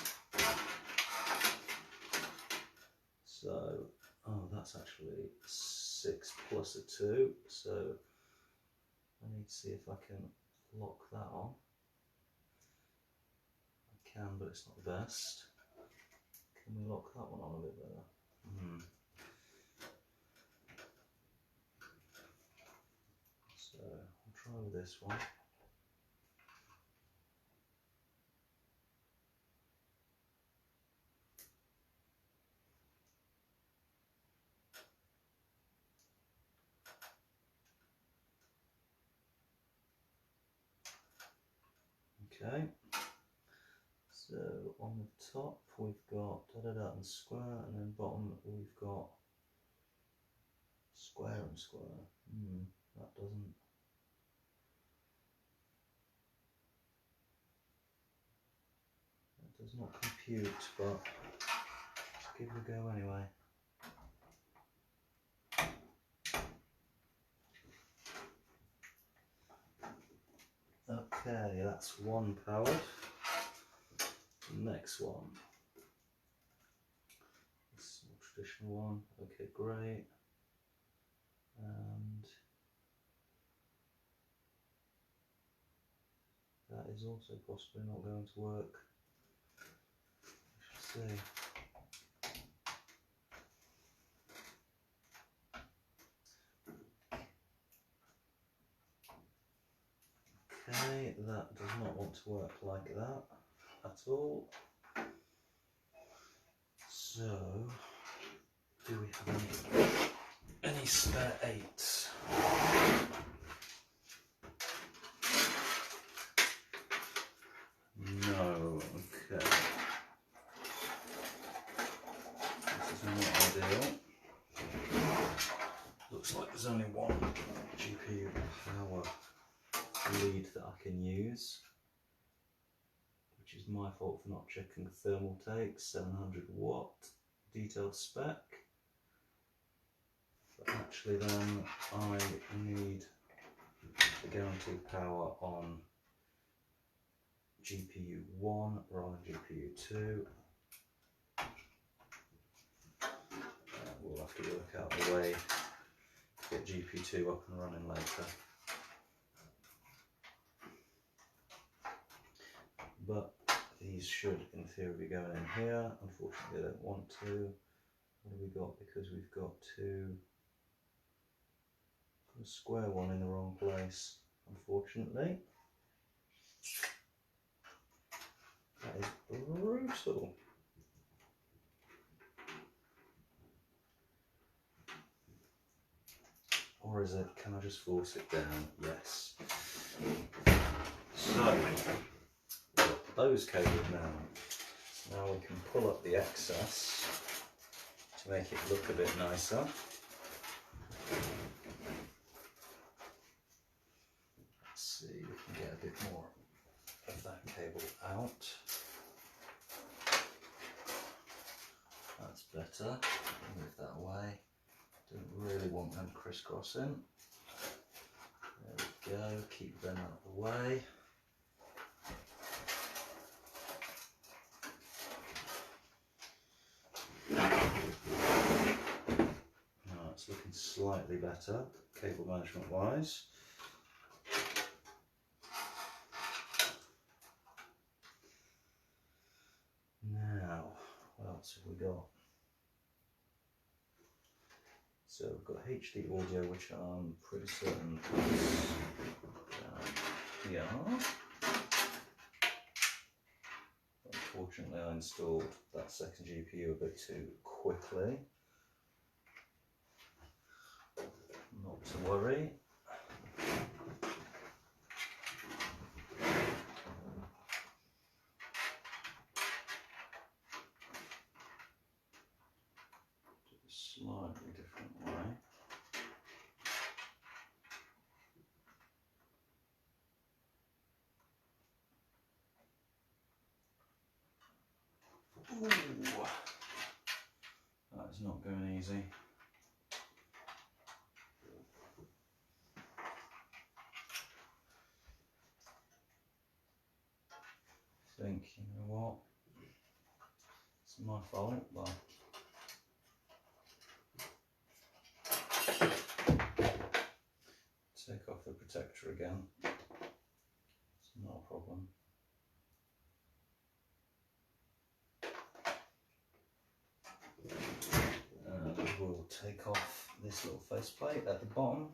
So, oh, that's actually 6 plus a 2. So I need to see if I can lock that on. I can, but it's not the best. Can we lock that one on a bit better? So I'll try with this one. Okay, so on the top we've got da-da-da and square, and then bottom we've got square and square. That does not compute, but let's give it a go anyway. Okay, that's one powered. Next one. This more traditional one. Okay, great. And that is also possibly not going to work. We shall see. Okay, that does not want to work like that at all. So, do we have any spare 8s? No, okay. This is not ideal. Looks like there's only one GPU power lead that I can use, which is my fault for not checking ThermalTake 700 watt detailed spec. But actually then I need the guaranteed power on GPU 1 rather than GPU 2. We'll have to work out the way to get GPU 2 up and running later. But these should in theory be going in here. Unfortunately I don't want to. What have we got? Because we've got a square one in the wrong place, unfortunately. That is brutal. is it? Can I just force it down? Yes. So, we've got those cables now. So now we can pull up the excess to make it look a bit nicer. Let's see, we can get a bit more of that cable out. That's better. Move that away. Don't really want them crisscrossing. There we go. Keep them out of the way. Now it's looking slightly better, cable management wise. Now, what else have we got? So we've got HD audio, which I'm pretty certain is here. Unfortunately, I installed that second GPU a bit too quickly. Not to worry. Slightly different way. Ooh, that is not going easy. I think, you know what, it's my fault, but take off the protector again. It's not a problem. And we'll take off this little faceplate at the bottom,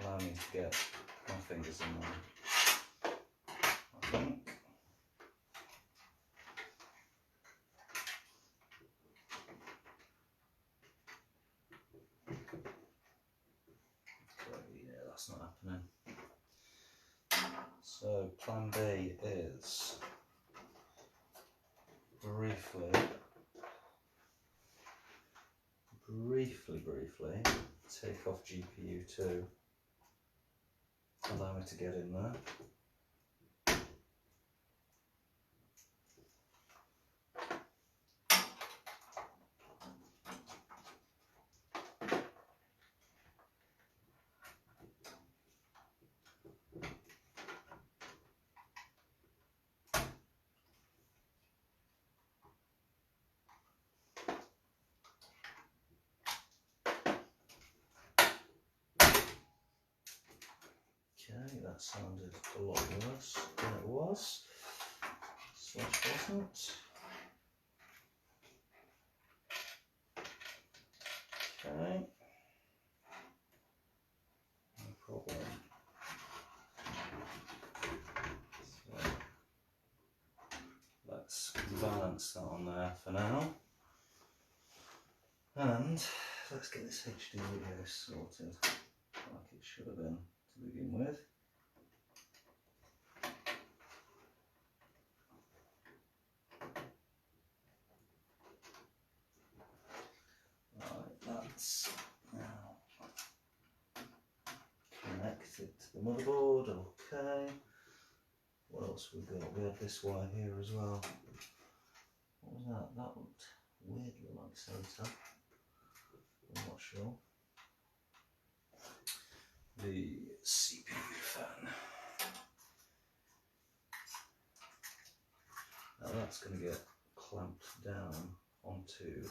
allow me to get my fingers in there, I think. That's not happening. So plan B is briefly take off GPU 2, allow me to get in there. Okay, that sounded a lot worse than it was. Slash wasn't. Okay. No problem. So let's balance that on there for now. And let's get this HD video sorted like it should have been to begin with. Right, that's now connected to the motherboard. Okay. What else we got? We had this wire here as well. What was that? That looked weirdly like SATA. I'm not sure. The CPU fan. Now that's going to get clamped down onto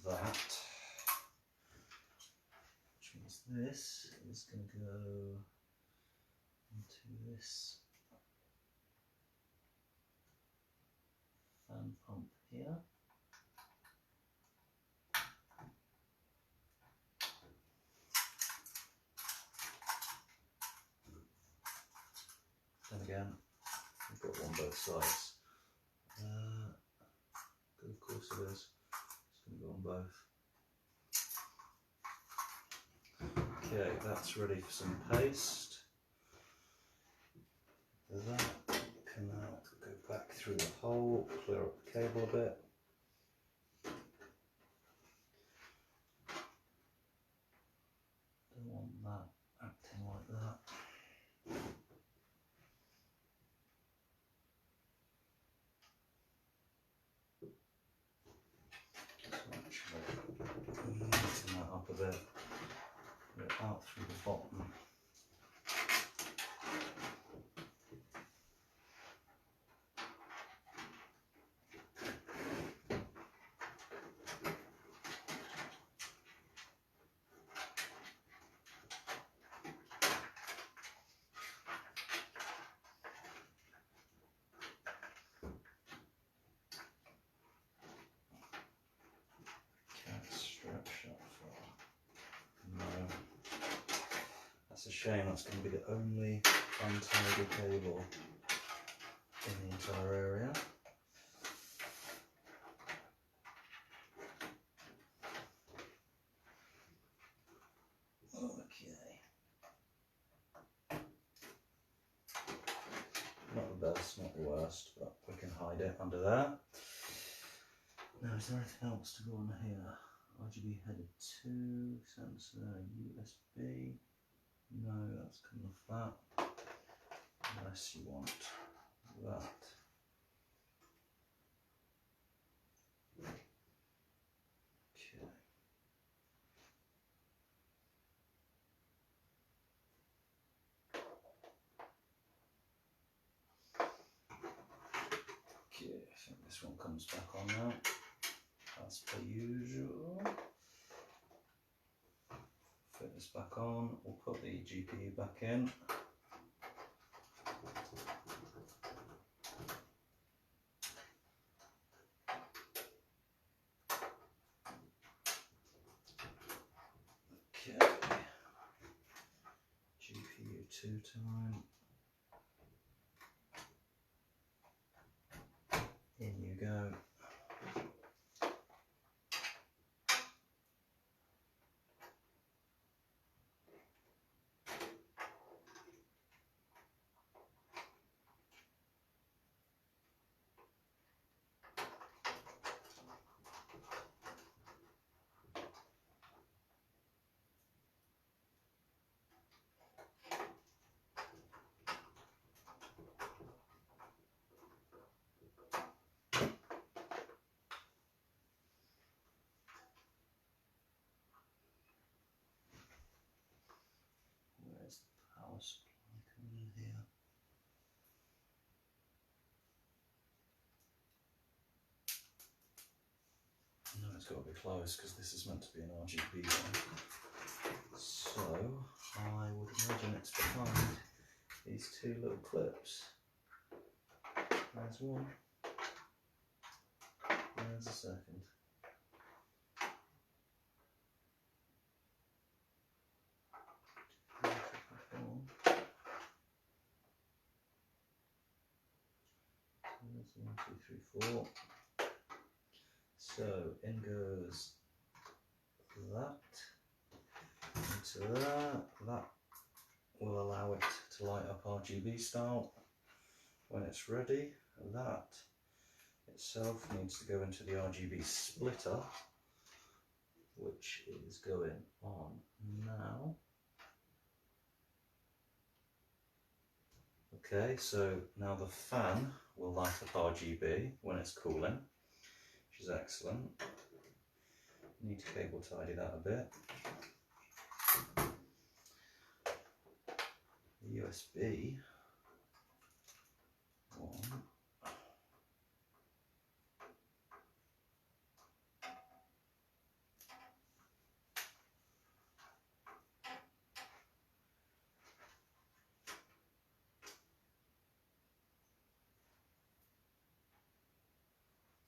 that, which means this is going to go into this fan pump here. Then again, we've got one both sides. Of course it is. It's going to go on both. Okay, that's ready for some paste. That can now go back through the hole, clear up the cable a bit. Don't want that acting like that. Neaten that up a bit. Put it out through the bottom. That's a shame, that's going to be the only untidy cable in the entire area. Okay. Not the best, not the worst, but we can hide it under there. Now, is there anything else to go on here? RGB headed 2, sensor, USB. No, that's coming off that. Unless you want that. Okay. Okay, I think this one comes back on now, as per usual. Fit this back on, we'll put the GPU back in. Okay, GPU 2 time. In you go. Where's the power supply coming in here? No, it's got to be close because this is meant to be an RGB one. So I would imagine it's behind these two little clips. There's one. There's a second. There's 1, 2, 3, 4. So in goes that into that. That will allow it to light up RGB style when it's ready. That itself needs to go into the RGB splitter, which is going on now. Okay, so now the fan will light up RGB when it's cooling, which is excellent. Need to cable tidy that a bit. The USB one.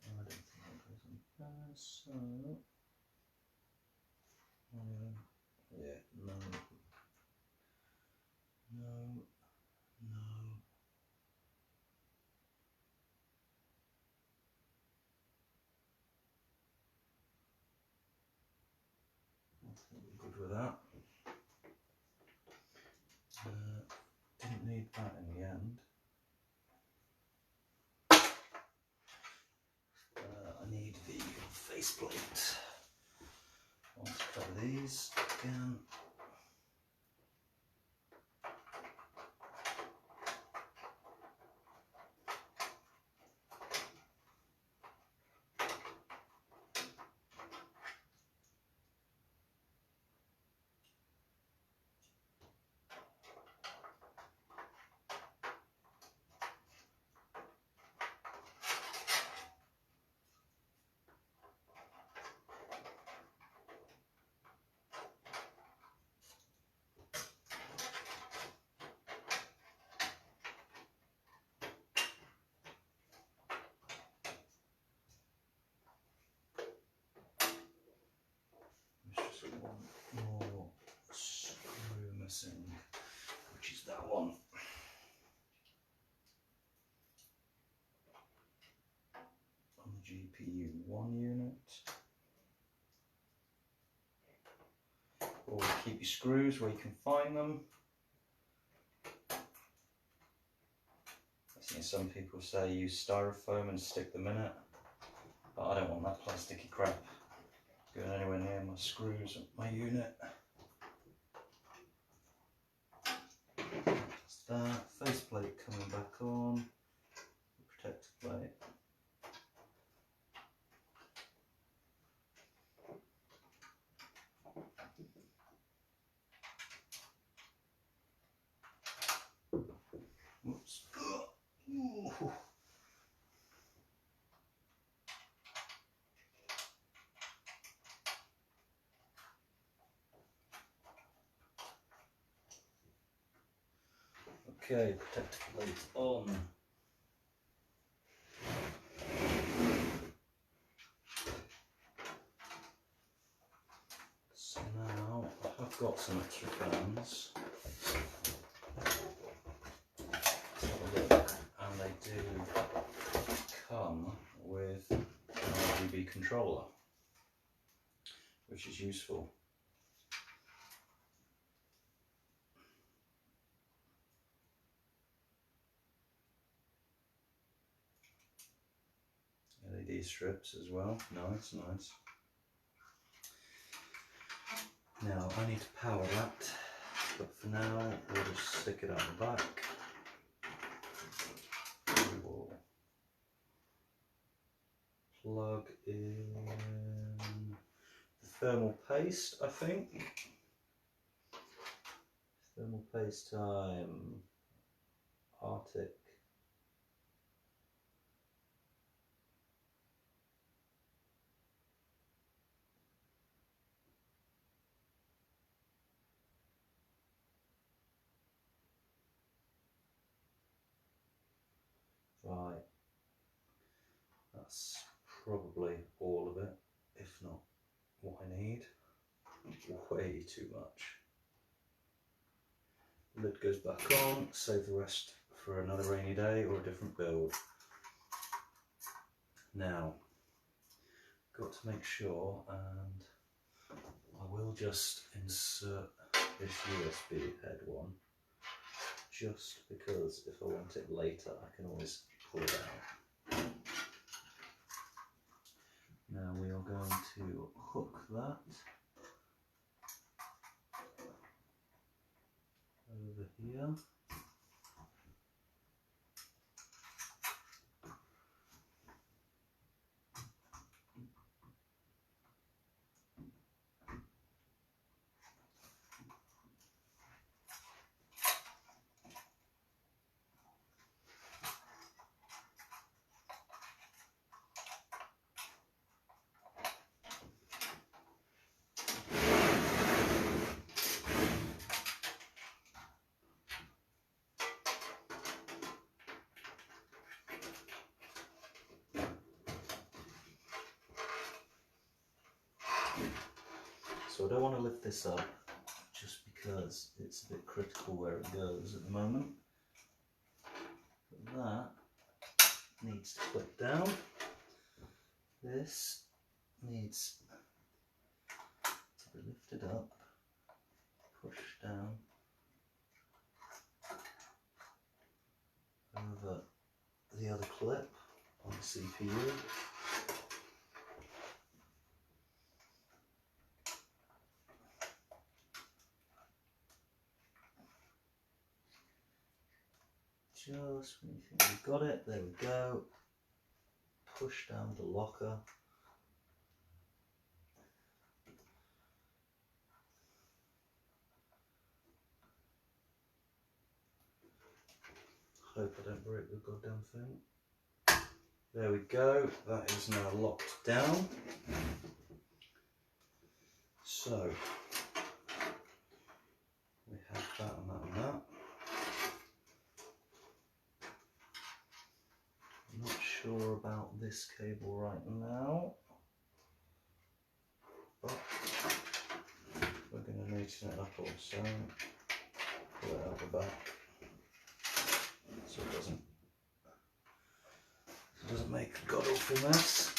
I don't think that goes on there, so yeah, no, no, no. I think we're good with that. that in the end. I need the faceplate. I want to cover these again. There's just one more screw missing, which is that one. On the GPU1 unit. Or keep your screws where you can find them. I've seen some people say use styrofoam and stick them in it, but I don't want that plasticky crap going anywhere near my screws and my unit. That's that. Faceplate coming back on. Protector plate. Whoops. Ooh. Okay, protector plate on. So now I've got some extra fans. Let's have a look, and they do come with an RGB controller, which is useful. LED strips as well, nice, nice. Now I need to power that, but for now we'll just stick it on the back. We will plug in the thermal paste, I think. Thermal paste time. Arctic. Right, that's probably all of it, if not what I need. Way too much. Lid goes back on, save the rest for another rainy day or a different build. Now, got to make sure, and I will just insert this USB head one, just because if I want it later I can always pull it out. Now we are going to hook that over here. So I don't want to lift this up just because it's a bit critical where it goes at the moment. But that needs to clip down. This needs to be lifted up, pushed down, the other clip on the CPU. Just when you think you've got it, there we go. Push down the locker. Hope I don't break the goddamn thing. There we go, that is now locked down. So, we have that and that and that. I'm not sure about this cable right now, but we're going to loosen it up also. Pull it out the back so it doesn't make a god awful mess.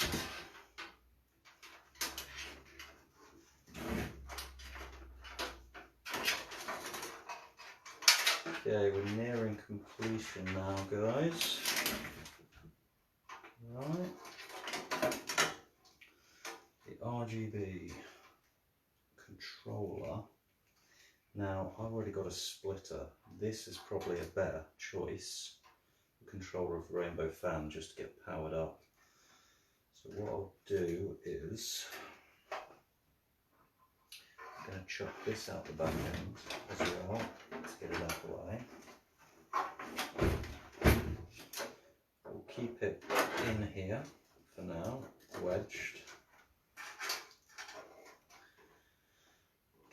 Okay, we're nearing completion now, guys. Right. The RGB controller. Now, I've already got a splitter. This is probably a better choice. The controller of the Rainbow fan just to get powered up. So what I'll do is I'm going to chuck this out the back end as well to get it out of the way. We'll keep it in here for now, wedged.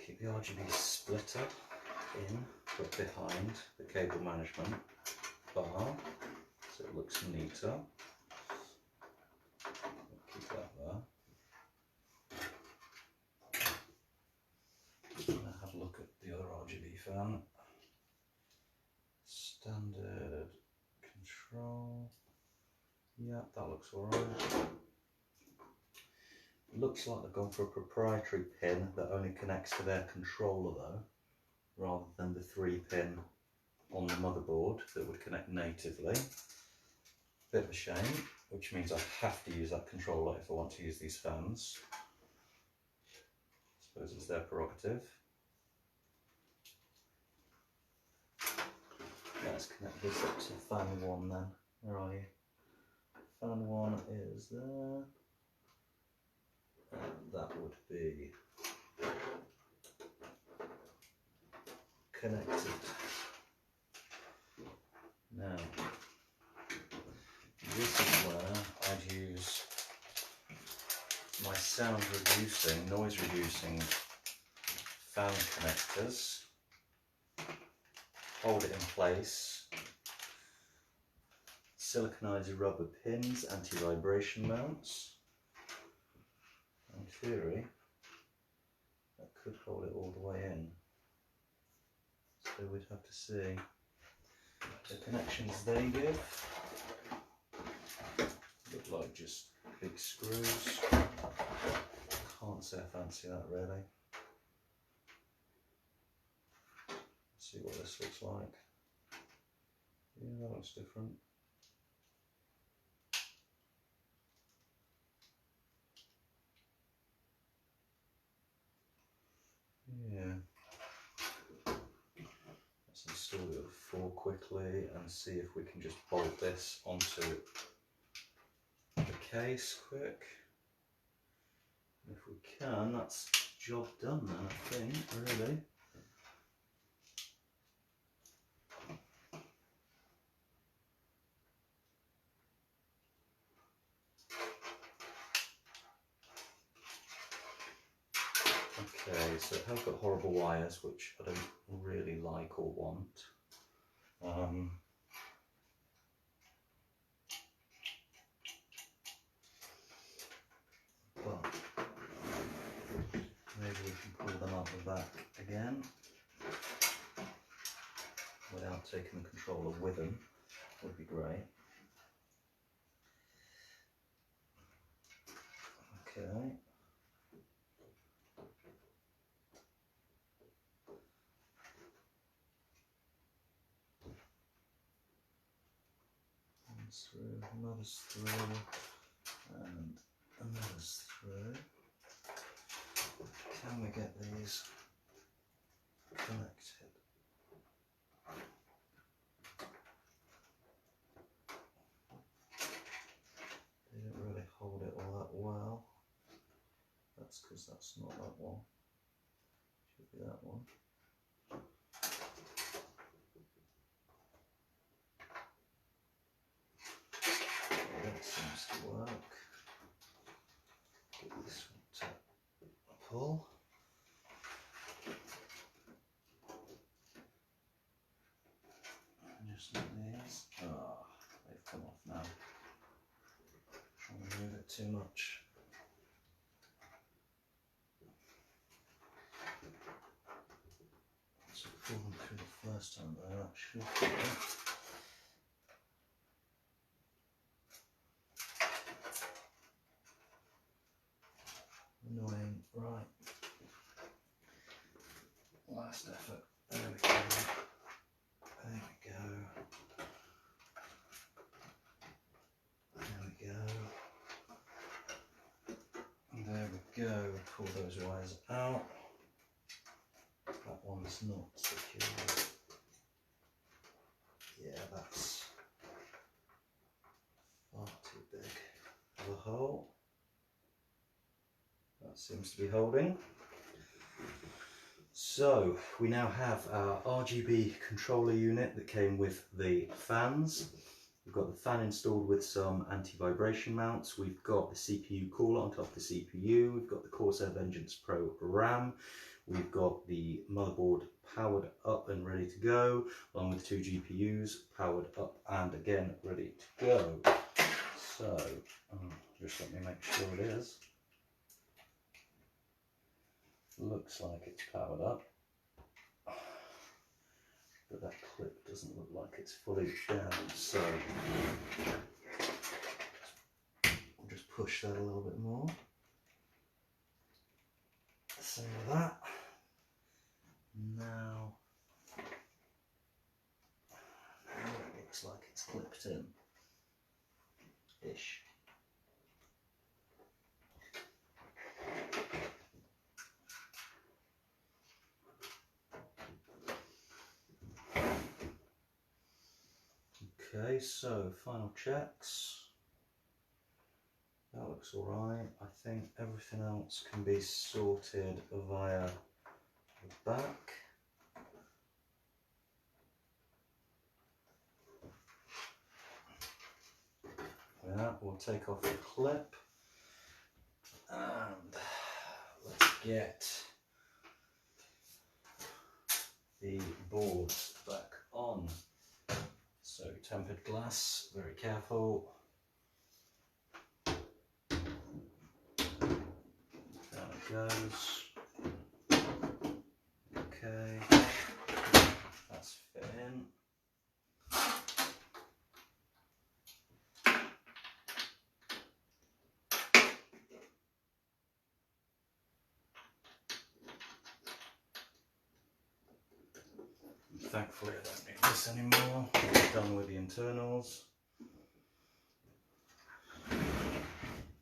Keep the RGB splitter in, but behind the cable management bar, so it looks neater. Keep that there. I'm going to have a look at the other RGB fan. Standard control. Yeah, that looks alright. Looks like they've gone for a proprietary pin that only connects to their controller though, rather than the 3-pin on the motherboard that would connect natively. Bit of a shame, which means I have to use that controller if I want to use these fans. I suppose it's their prerogative. Let's connect this up to fan 1 then. Where are you? Fan 1 is there. And that would be connected. Now, this is where I'd use my noise reducing fan connectors. Hold it in place. Siliconizer rubber pins, anti-vibration mounts. In theory, that could hold it all the way in. So we'd have to see the connections they give. Look like just big screws. Can't say I fancy that really. Let's see what this looks like. Yeah, that looks different. Yeah. Let's install the other 4 quickly and see if we can just bolt this onto the case quick. If we can, that's job done then, I think, really. Okay, so it has got horrible wires, which I don't really like or want. But maybe we can pull them out the back again without taking the controller with them. Would be great. Okay. One's through, another's through, and another's through. Can we get these connected? They didn't really hold it all that well. That's because that's not that one. Should be that one. That seems to work. Get this one to pull. And just like these. Ah, they've come off now. Trying to move it too much. So pull them through the first time though, that should do it. Annoying, right. Last effort. There we go. There we go. There we go. There we go. Pull those wires out. That one's not secure. Yeah, that's far too big of a hole. That seems to be holding. So we now have our RGB controller unit that came with the fans. We've got the fan installed with some anti-vibration mounts. We've got the CPU cooler on top of the CPU. We've got the Corsair Vengeance Pro RAM. We've got the motherboard powered up and ready to go, along with 2 GPUs powered up and again ready to go. So just let me make sure it is. Looks like it's powered up, but that clip doesn't look like it's fully down, so we'll just push that a little bit more. Same with that. Now it looks like it's clipped in ish. Okay, so final checks. That looks alright. I think everything else can be sorted via the back. Yeah, we'll take off the clip and let's get the boards back on. So tempered glass, very careful. Down it goes. Okay, that's fit in. Thankfully I don't need this anymore. I'm done with the internals.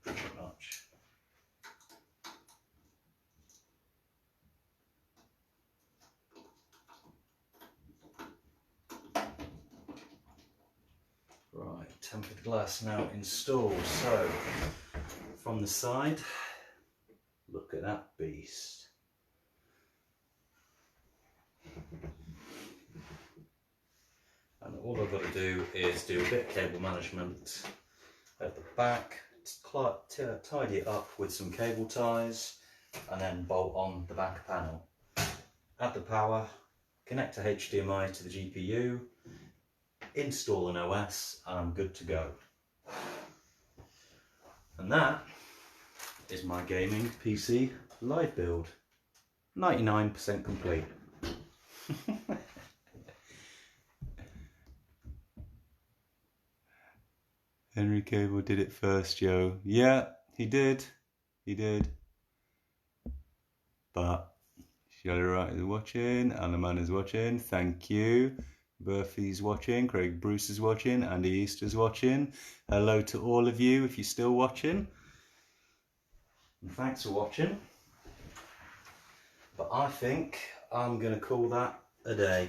Pretty much. Right, tempered glass now installed. So from the side, look at that beast. And all I've got to do is do a bit of cable management at the back, tidy it up with some cable ties, and then bolt on the back panel. Add the power, connect a HDMI to the GPU, install an OS, and I'm good to go. And that is my gaming PC live build. 99% complete. Henry Cable did it first, Joe. Yeah, he did. He did. But Shelly Wright is watching, and the man is watching. Thank you. Burfy's watching, Craig Bruce is watching, Andy Easter's watching. Hello to all of you if you're still watching. And thanks for watching. But I think I'm going to call that a day.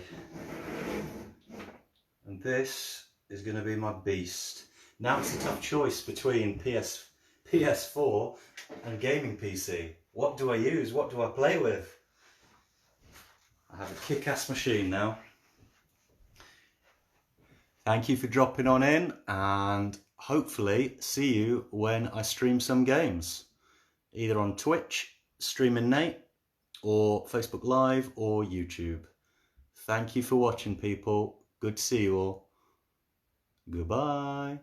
And this is going to be my beast. Now it's a tough choice between PS4 and gaming PC. What do I use? What do I play with? I have a kick-ass machine now. Thank you for dropping on in, and hopefully see you when I stream some games. Either on Twitch, SrreamingNate, or Facebook Live, or YouTube. Thank you for watching, people. Good to see you all. Goodbye.